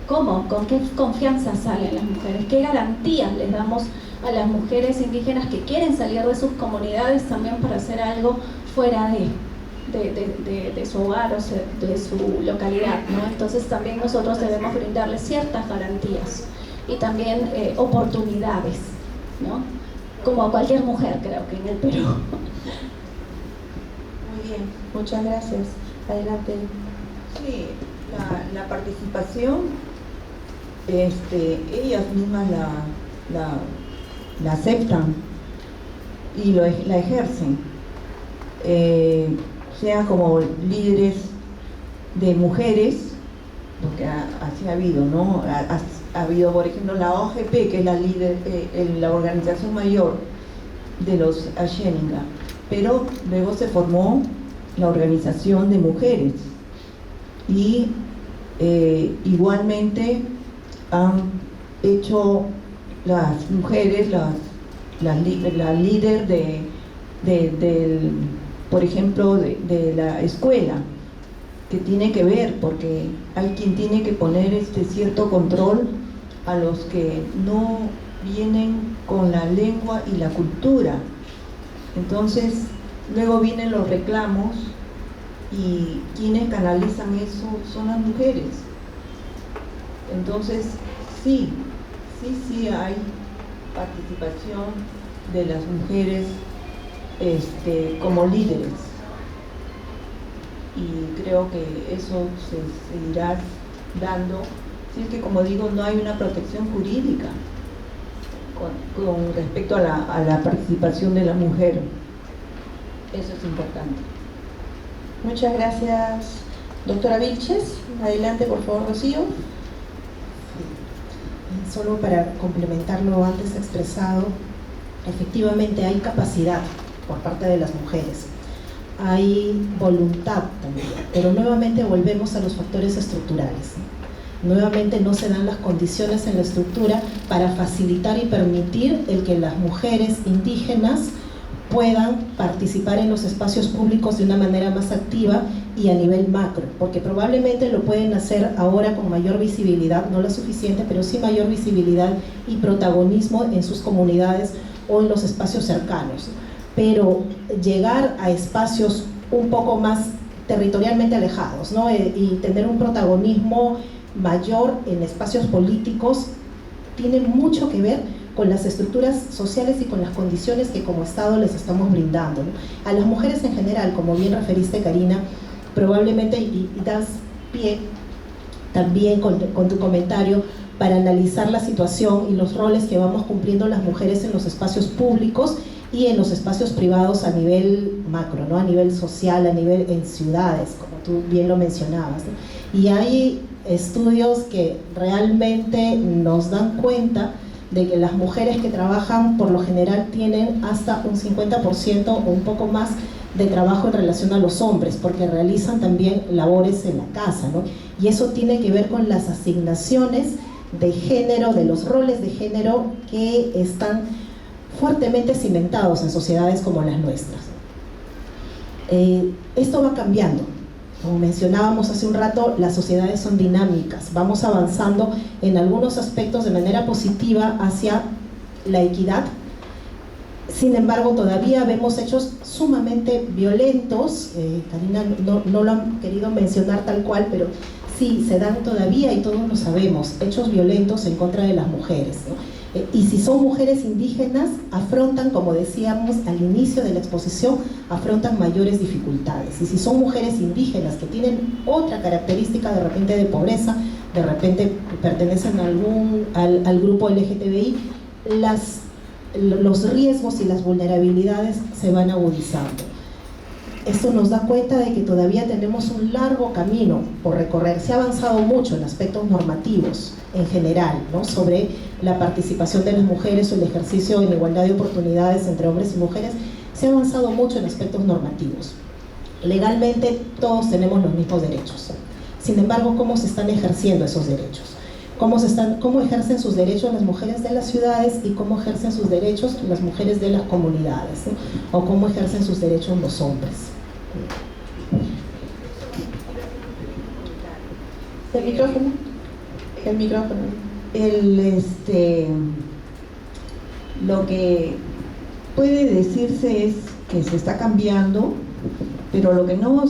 ¿cómo? ¿Con qué confianza salen las mujeres? ¿Qué garantías les damos a las mujeres indígenas que quieren salir de sus comunidades también para hacer algo fuera de su hogar o sea, de su localidad, ¿no? Entonces también nosotros debemos brindarles ciertas garantías y también oportunidades, ¿no? Como a cualquier mujer, creo que en el Perú. Muy bien, muchas gracias. Adelante. Sí, la participación, ellas mismas la aceptan y la ejercen, sea como líderes de mujeres, porque así ha habido, ¿no? Ha habido, por ejemplo, la OGP, que es la líder, la organización mayor de los Asheninga, pero luego se formó la organización de mujeres y igualmente han hecho las mujeres la líder por ejemplo, de la escuela, que tiene que ver, porque hay quien tiene que poner cierto control a los que no vienen con la lengua y la cultura. Entonces, luego vienen los reclamos y quienes canalizan eso son las mujeres. Entonces, sí hay participación de las mujeres como líderes, y creo que eso se seguirá dando, si es que, como digo, no hay una protección jurídica con respecto a la participación de la mujer. Eso es importante. Muchas gracias, doctora Vilches. Adelante, por favor, Rocío. Solo para complementar lo antes expresado, efectivamente hay capacidad por parte de las mujeres, hay voluntad también, pero nuevamente volvemos a los factores estructurales. Nuevamente no se dan las condiciones en la estructura para facilitar y permitir el que las mujeres indígenas puedan participar en los espacios públicos de una manera más activa y a nivel macro, porque probablemente lo pueden hacer ahora con mayor visibilidad, no la suficiente, pero sí mayor visibilidad y protagonismo en sus comunidades o en los espacios cercanos. Pero llegar a espacios un poco más territorialmente alejados, ¿no? Y tener un protagonismo mayor en espacios políticos tiene mucho que ver con las estructuras sociales y con las condiciones que como Estado les estamos brindando, ¿no? A las mujeres en general, como bien referiste, Karina, probablemente, y das pie también con tu comentario para analizar la situación y los roles que vamos cumpliendo las mujeres en los espacios públicos y en los espacios privados a nivel macro, ¿no? A nivel social, a nivel en ciudades, como tú bien lo mencionabas, ¿no? Y hay estudios que realmente nos dan cuenta de que las mujeres que trabajan por lo general tienen hasta un 50% o un poco más de trabajo en relación a los hombres, porque realizan también labores en la casa, ¿no? Y eso tiene que ver con las asignaciones de género, de los roles de género que están fuertemente cimentados en sociedades como las nuestras. Esto va cambiando. Como mencionábamos hace un rato, las sociedades son dinámicas, vamos avanzando en algunos aspectos de manera positiva hacia la equidad. Sin embargo, todavía vemos hechos sumamente violentos, Karina no lo han querido mencionar tal cual, pero sí, se dan todavía, y todos lo sabemos, hechos violentos en contra de las mujeres, ¿no? Y si son mujeres indígenas, afrontan, como decíamos al inicio de la exposición, afrontan mayores dificultades. Y si son mujeres indígenas que tienen otra característica, de repente de pobreza, de repente pertenecen al grupo LGTBI, los riesgos y las vulnerabilidades se van agudizando. Esto nos da cuenta de que todavía tenemos un largo camino por recorrer. Se ha avanzado mucho en aspectos normativos en general, ¿no?, sobre la participación de las mujeres o el ejercicio en igualdad de oportunidades entre hombres y mujeres. Se ha avanzado mucho en aspectos normativos. Legalmente todos tenemos los mismos derechos. Sin embargo, ¿cómo se están ejerciendo esos derechos? ¿Cómo ejercen sus derechos las mujeres de las ciudades y cómo ejercen sus derechos las mujeres de las comunidades, ¿no?, o cómo ejercen sus derechos los hombres? ¿El micrófono? El micrófono. Lo que puede decirse es que se está cambiando, pero lo que no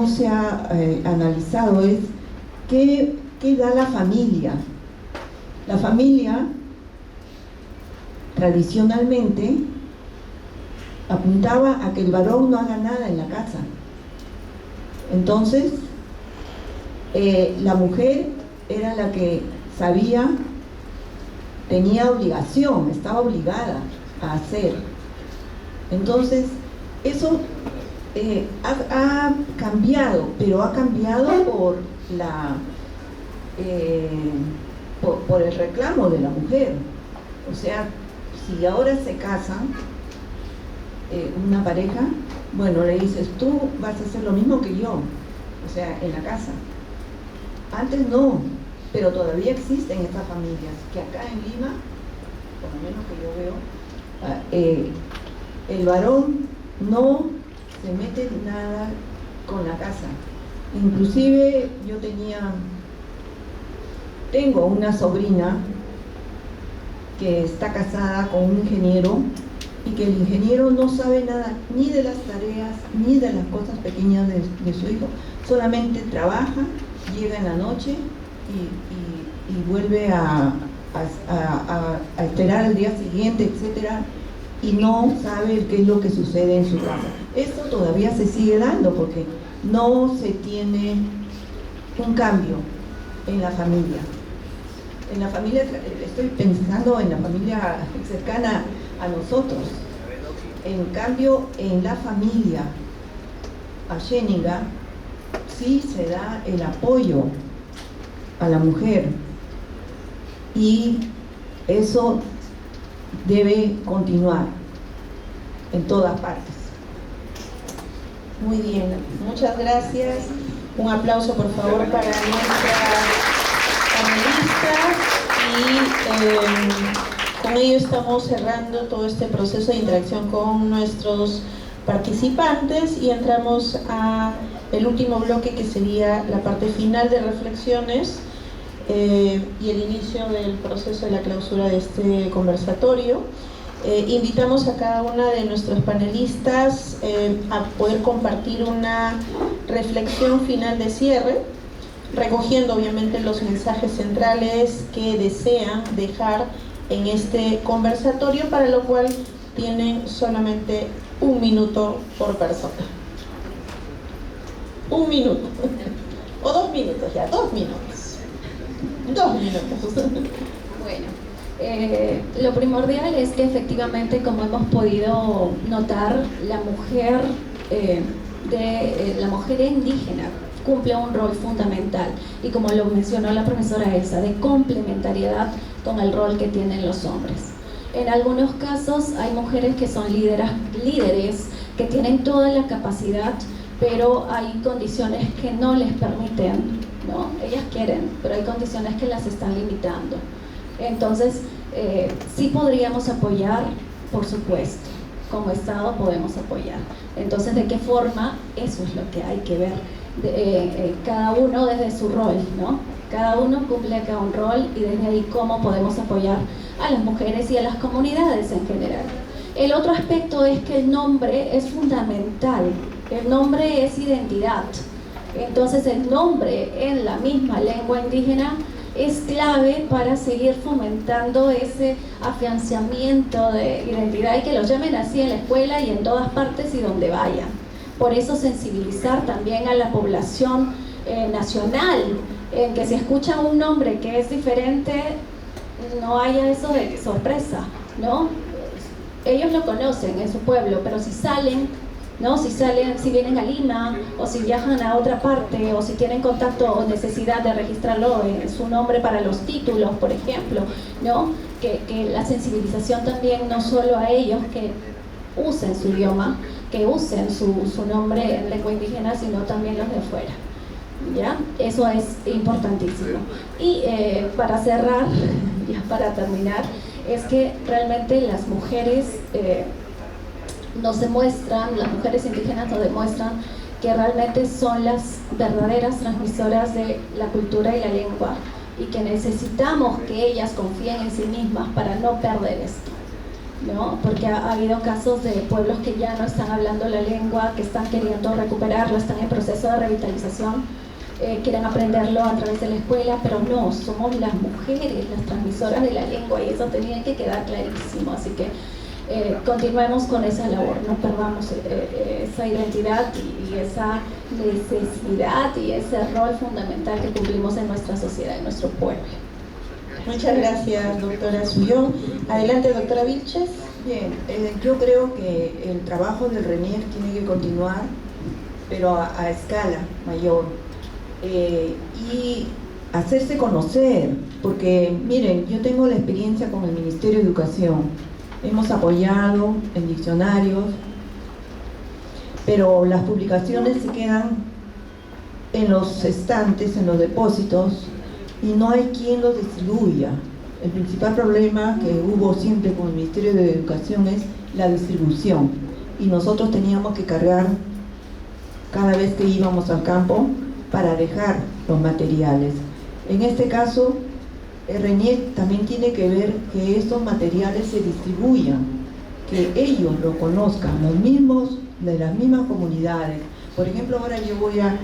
se ha analizado es qué da la familia. La familia tradicionalmente apuntaba a que el varón no haga nada en la casa. Entonces, la mujer era la que sabía, tenía obligación, estaba obligada a hacer. Entonces, eso ha cambiado, pero ha cambiado por el reclamo de la mujer. O sea, si ahora se casan una pareja, bueno, le dices, tú vas a hacer lo mismo que yo, o sea, en la casa. Antes no, pero todavía existen estas familias, que acá en Lima, por lo menos que yo veo, el varón no se mete nada con la casa. Inclusive yo tengo una sobrina que está casada con un ingeniero y que el ingeniero no sabe nada ni de las tareas ni de las cosas pequeñas de su hijo, solamente trabaja, llega en la noche y vuelve a esperar el día siguiente, etcétera, y no sabe qué es lo que sucede en su casa. Esto todavía se sigue dando porque no se tiene un cambio en la familia. En la familia, estoy pensando en la familia cercana a nosotros. En cambio, en la familia ayéniga sí se da el apoyo a la mujer y eso debe continuar en todas partes. Muy bien, muchas gracias. Un aplauso por favor para nuestra panelista y con ello estamos cerrando todo este proceso de interacción con nuestros participantes y entramos a el último bloque, que sería la parte final de reflexiones y el inicio del proceso de la clausura de este conversatorio. Invitamos a cada una de nuestros panelistas a poder compartir una reflexión final de cierre, recogiendo obviamente los mensajes centrales que desean dejar en este conversatorio, para lo cual tienen solamente 1 minuto por persona. 1 minuto. O 2 minutos, ya, 2 minutos. 2 minutos. Bueno, lo primordial es que efectivamente, como hemos podido notar, la mujer indígena cumple un rol fundamental y, como lo mencionó la profesora Elsa, de complementariedad con el rol que tienen los hombres. En algunos casos hay mujeres que son líderes, que tienen toda la capacidad, pero hay condiciones que no les permiten, ¿no? Ellas quieren, pero hay condiciones que las están limitando. Entonces, sí podríamos apoyar, por supuesto, como Estado podemos apoyar. Entonces, ¿de qué forma? Eso es lo que hay que ver, cada uno desde su rol, ¿no? Cada uno cumple acá un rol y desde ahí cómo podemos apoyar a las mujeres y a las comunidades en general. El otro aspecto es que el nombre es fundamental, el nombre es identidad. Entonces, el nombre en la misma lengua indígena es clave para seguir fomentando ese afianzamiento de identidad y que lo llamen así en la escuela y en todas partes y donde vayan. Por eso sensibilizar también a la población nacional, en que si escuchan un nombre que es diferente, no haya eso de sorpresa, ¿no? Ellos lo conocen en su pueblo, pero si salen ¿no? Si vienen a Lima, o si viajan a otra parte, o si tienen contacto o necesidad de registrarlo en su nombre para los títulos, por ejemplo, ¿no? Que la sensibilización también, no solo a ellos que usen su idioma, que usen su nombre en lengua indígena, sino también los de afuera. ¿Ya? Eso es importantísimo. Y para cerrar, ya para terminar, es que realmente las mujeres las mujeres indígenas nos demuestran que realmente son las verdaderas transmisoras de la cultura y la lengua, y que necesitamos que ellas confíen en sí mismas para no perder esto, ¿no? Porque ha habido casos de pueblos que ya no están hablando la lengua, que están queriendo recuperarlo, están en proceso de revitalización, quieren aprenderlo a través de la escuela, pero no, somos las mujeres las transmisoras de la lengua, y eso tenía que quedar clarísimo. Así que continuemos con esa labor, no perdamos esa identidad y esa necesidad y ese rol fundamental que cumplimos en nuestra sociedad, en nuestro pueblo. Muchas gracias, doctora Sullón. Adelante, doctora Vilches. Bien, yo creo que el trabajo del RENIEC tiene que continuar, pero a escala mayor, y hacerse conocer, porque miren, yo tengo la experiencia con el Ministerio de Educación, hemos apoyado en diccionarios, pero las publicaciones se quedan en los estantes, en los depósitos, y no hay quien los distribuya. El principal problema que hubo siempre con el Ministerio de Educación es la distribución, y nosotros teníamos que cargar cada vez que íbamos al campo para dejar los materiales. En este caso, el RENIEC también tiene que ver que estos materiales se distribuyan, que ellos lo conozcan, los mismos de las mismas comunidades. Por ejemplo, ahora yo voy a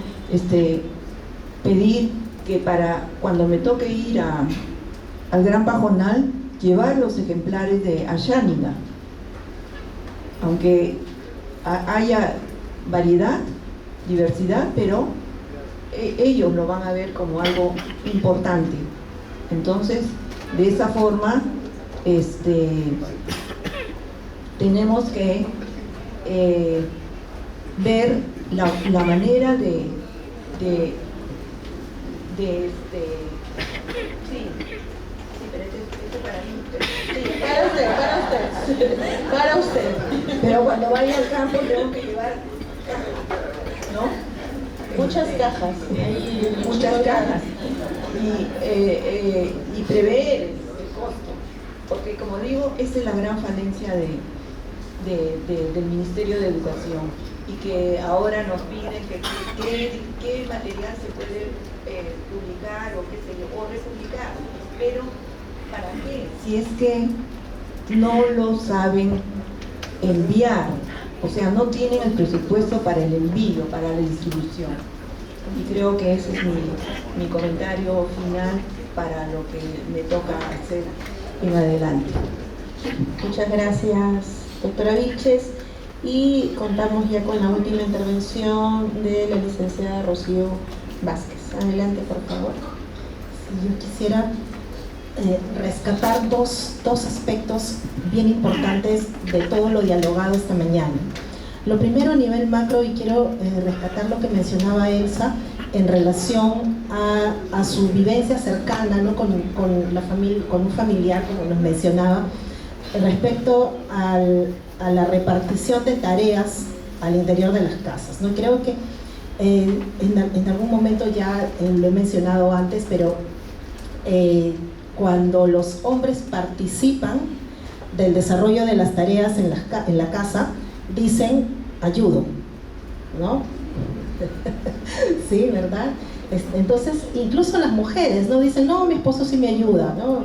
pedir que para cuando me toque ir al Gran Pajonal, llevar los ejemplares de Ayániga, aunque haya variedad, diversidad, pero ellos lo van a ver como algo importante. Entonces, de esa forma, tenemos que ver la manera de sí, pero este para mí. Para usted. Pero cuando vaya al campo tengo que llevar cajas, ¿no? Muchas cajas. Muchas cajas. Y prever el costo, porque como digo, esa es la gran falencia del Ministerio de Educación, y que ahora nos piden qué material se puede publicar o qué sé yo, o republicar, pero ¿para qué? Si es que no lo saben enviar, o sea, no tienen el presupuesto para el envío, para la distribución. Y creo que ese es mi comentario final para lo que me toca hacer en adelante. Muchas gracias, doctora Vilches. Y contamos ya con la última intervención de la licenciada Rocío Vázquez. Adelante, por favor. Yo quisiera rescatar dos aspectos bien importantes de todo lo dialogado esta mañana. Lo primero, a nivel macro, y quiero rescatar lo que mencionaba Elsa en relación a su vivencia cercana, ¿no? con un familiar, como nos mencionaba, respecto a la repartición de tareas al interior de las casas, ¿no? Creo que en algún momento ya lo he mencionado antes, pero cuando los hombres participan del desarrollo de las tareas en la casa, dicen ayudo, ¿no? Sí, ¿verdad? Entonces, incluso las mujeres, ¿no? Dicen, no, mi esposo sí me ayuda, ¿no?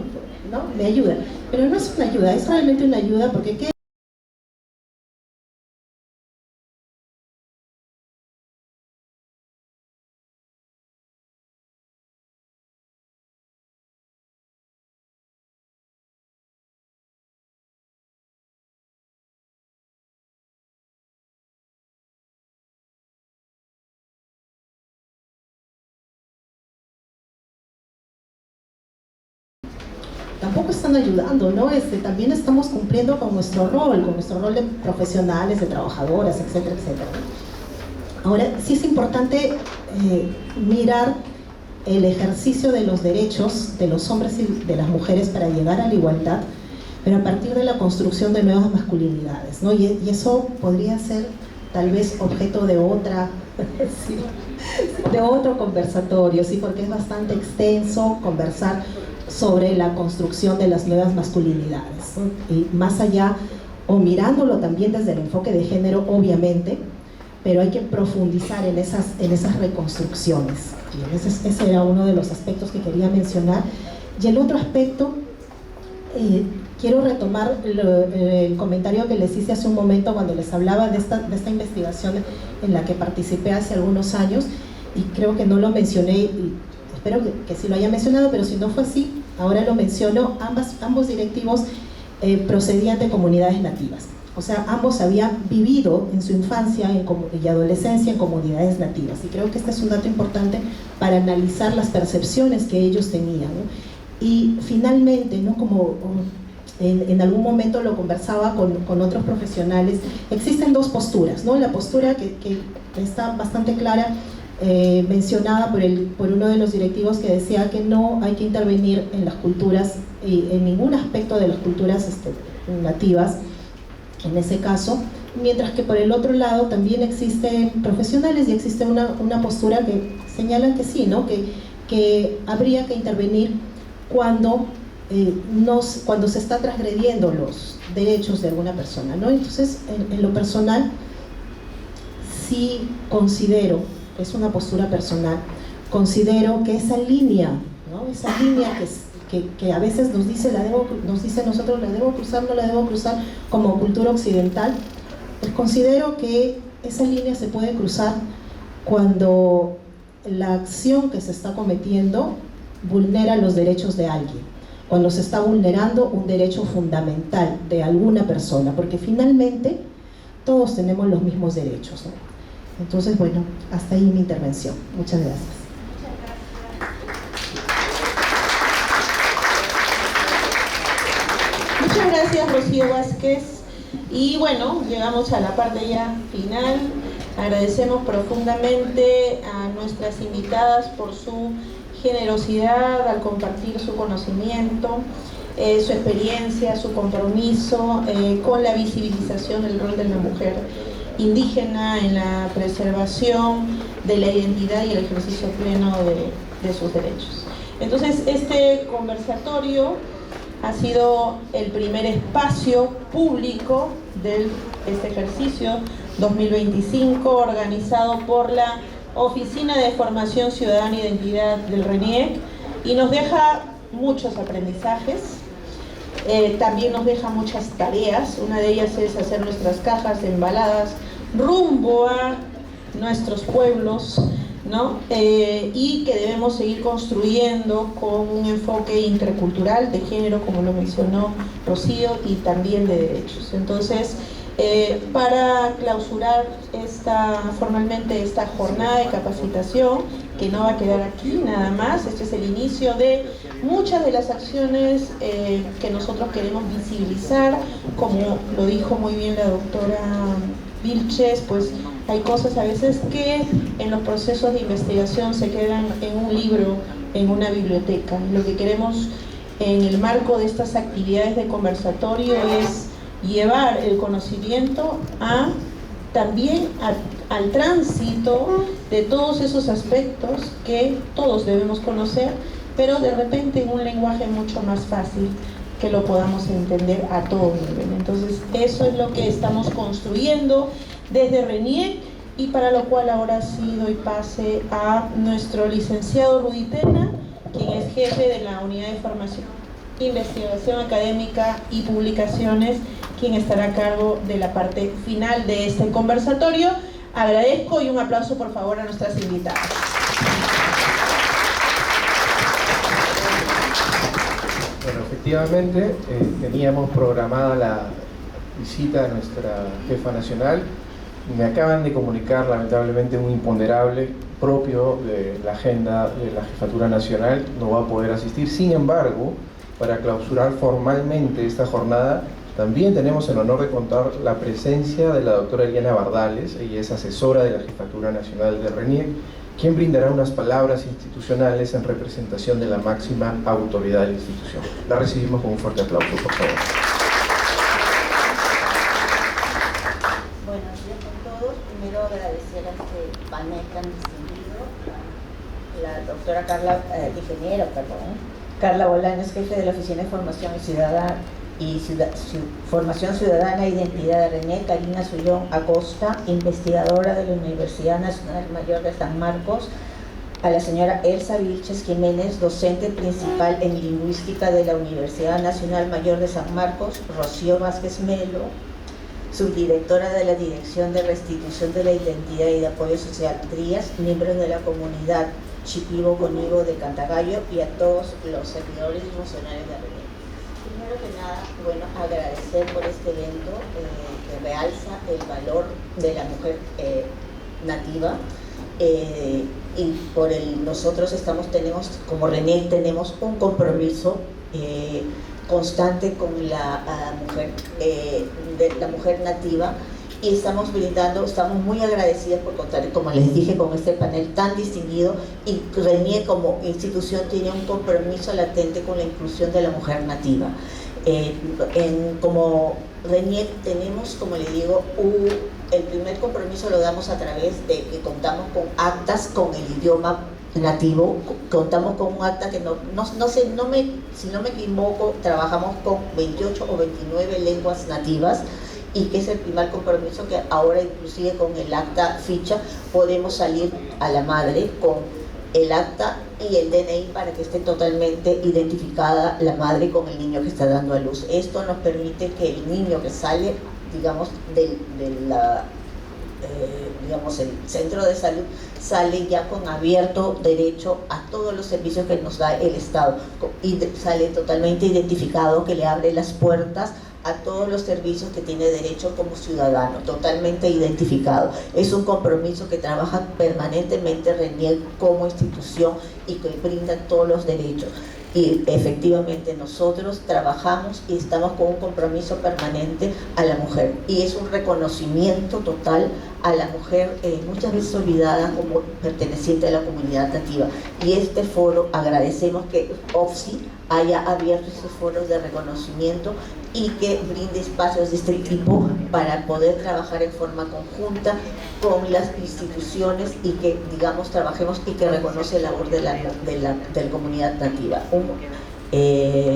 Me ayuda, pero no es una ayuda, es realmente una ayuda, porque ¿qué? tampoco están ayudando, ¿no? También estamos cumpliendo con nuestro rol de profesionales, de trabajadoras, etcétera, etcétera. Ahora, sí es importante mirar el ejercicio de los derechos de los hombres y de las mujeres para llegar a la igualdad, pero a partir de la construcción de nuevas masculinidades, ¿no? Y eso podría ser tal vez objeto de sí, de otro conversatorio, ¿sí? Porque es bastante extenso conversar sobre la construcción de las nuevas masculinidades, ¿no? Y más allá, o mirándolo también desde el enfoque de género, obviamente, pero hay que profundizar en esas reconstrucciones. Y ese era uno de los aspectos que quería mencionar. Y el otro aspecto, quiero retomar el comentario que les hice hace un momento cuando les hablaba de esta investigación en la que participé hace algunos años, y creo que no lo mencioné, y espero que sí lo haya mencionado, pero si no fue así, ahora lo menciono. Ambos directivos procedían de comunidades nativas. O sea, ambos habían vivido en su infancia y adolescencia en comunidades nativas. Y creo que este es un dato importante para analizar las percepciones que ellos tenían, ¿no? Y finalmente, ¿no? Como en algún momento lo conversaba con otros profesionales, existen dos posturas, ¿no? La postura que está bastante clara, mencionada por uno de los directivos, que decía que no hay que intervenir en las culturas, en ningún aspecto de las culturas nativas, en ese caso, mientras que por el otro lado también existen profesionales y existe una postura que señalan que sí, ¿no? Que habría que intervenir cuando se está transgrediendo los derechos de alguna persona, ¿no? Entonces, en lo personal, sí considero, es una postura personal, considero que esa línea, ¿no? Esa línea que a veces nos dice nosotros la debo cruzar, no la debo cruzar como cultura occidental, pues considero que esa línea se puede cruzar cuando la acción que se está cometiendo vulnera los derechos de alguien, cuando se está vulnerando un derecho fundamental de alguna persona, porque finalmente todos tenemos los mismos derechos, ¿no? Entonces, bueno, hasta ahí mi intervención. Muchas gracias. Muchas gracias, Rocío Vázquez. Y bueno, llegamos a la parte ya final. Agradecemos profundamente a nuestras invitadas por su generosidad al compartir su conocimiento, su experiencia, su compromiso con la visibilización del rol de la mujer indígena en la preservación de la identidad y el ejercicio pleno de sus derechos. Entonces, este conversatorio ha sido el primer espacio público de este ejercicio 2025, organizado por la Oficina de Formación Ciudadana e Identidad del RENIEC, y nos deja muchos aprendizajes, también nos deja muchas tareas. Una de ellas es hacer nuestras cajas embaladas rumbo a nuestros pueblos, ¿no? Y que debemos seguir construyendo con un enfoque intercultural de género, como lo mencionó Rocío, y también de derechos. Entonces, para clausurar formalmente esta jornada de capacitación, que no va a quedar aquí nada más, este es el inicio de muchas de las acciones que nosotros queremos visibilizar. Como lo dijo muy bien la doctora Vilches, pues hay cosas a veces que en los procesos de investigación se quedan en un libro, en una biblioteca. Lo que queremos en el marco de estas actividades de conversatorio es llevar el conocimiento también al tránsito de todos esos aspectos que todos debemos conocer, pero de repente en un lenguaje mucho más fácil, que lo podamos entender a todo nivel. Entonces, eso es lo que estamos construyendo desde RENIEC, y para lo cual ahora sí doy pase a nuestro licenciado Rudy Tena, quien es jefe de la Unidad de Formación, Investigación Académica y Publicaciones, quien estará a cargo de la parte final de este conversatorio. Agradezco, y un aplauso por favor a nuestras invitadas. Bueno, efectivamente, teníamos programada la visita de nuestra jefa nacional. Me acaban de comunicar, lamentablemente, un imponderable propio de la agenda de la Jefatura Nacional. No va a poder asistir. Sin embargo, para clausurar formalmente esta jornada, también tenemos el honor de contar la presencia de la doctora Eliana Bardales. Ella es asesora de la Jefatura Nacional de RENIEC, quien brindará unas palabras institucionales en representación de la máxima autoridad de la institución. La recibimos con un fuerte aplauso, por favor. Buenos días a todos. Primero agradecer a este panel tan distinguido, la doctora Carla Bolaños, jefe de la Oficina de Formación Ciudadana Formación Ciudadana e Identidad de RENIEC, Karina Sullón Acosta, investigadora de la Universidad Nacional Mayor de San Marcos, a la señora Elsa Vilches Jiménez, docente principal en Lingüística de la Universidad Nacional Mayor de San Marcos, Rocío Vázquez Melo, subdirectora de la Dirección de Restitución de la Identidad y de Apoyo Social Trías, miembros de la comunidad Shipibo Conibo de Cantagallo, y a todos los servidores y funcionarios de RENIEC. Primero que nada, bueno, agradecer por este evento que realza el valor de la mujer nativa, y por nosotros tenemos como RENIEC tenemos un compromiso constante con la mujer nativa, y estamos muy agradecidas por contar, como les dije, con este panel tan distinguido, y RENIEC como institución tiene un compromiso latente con la inclusión de la mujer nativa. Como RENIEC tenemos, como le digo, el primer compromiso lo damos a través de que contamos con actas con el idioma nativo. Contamos con un acta que si no me equivoco, trabajamos con 28 o 29 lenguas nativas, y que es el primer compromiso que ahora, inclusive con el acta ficha, podemos salir a la madre con el acta y el DNI para que esté totalmente identificada la madre con el niño que está dando a luz. Esto nos permite que el niño que sale, digamos, el centro de salud, sale ya con abierto derecho a todos los servicios que nos da el Estado, y sale totalmente identificado, que le abre las puertas a todos los servicios que tiene derecho como ciudadano, totalmente identificado. Es un compromiso que trabaja permanentemente RENIEC como institución y que brinda todos los derechos. Y efectivamente nosotros trabajamos y estamos con un compromiso permanente a la mujer, y es un reconocimiento total a la mujer muchas veces olvidada como perteneciente a la comunidad nativa. Y este foro, agradecemos que OFSI haya abierto estos foros de reconocimiento y que brinde espacios de este tipo para poder trabajar en forma conjunta con las instituciones, y que, digamos, trabajemos y que reconoce la labor de la comunidad nativa. Un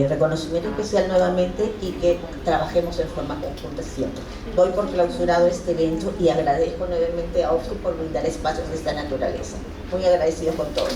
reconocimiento especial nuevamente, y que trabajemos en forma conjunta siempre. Doy por clausurado este evento y agradezco nuevamente a OFSI por brindar espacios de esta naturaleza. Muy agradecido con todos.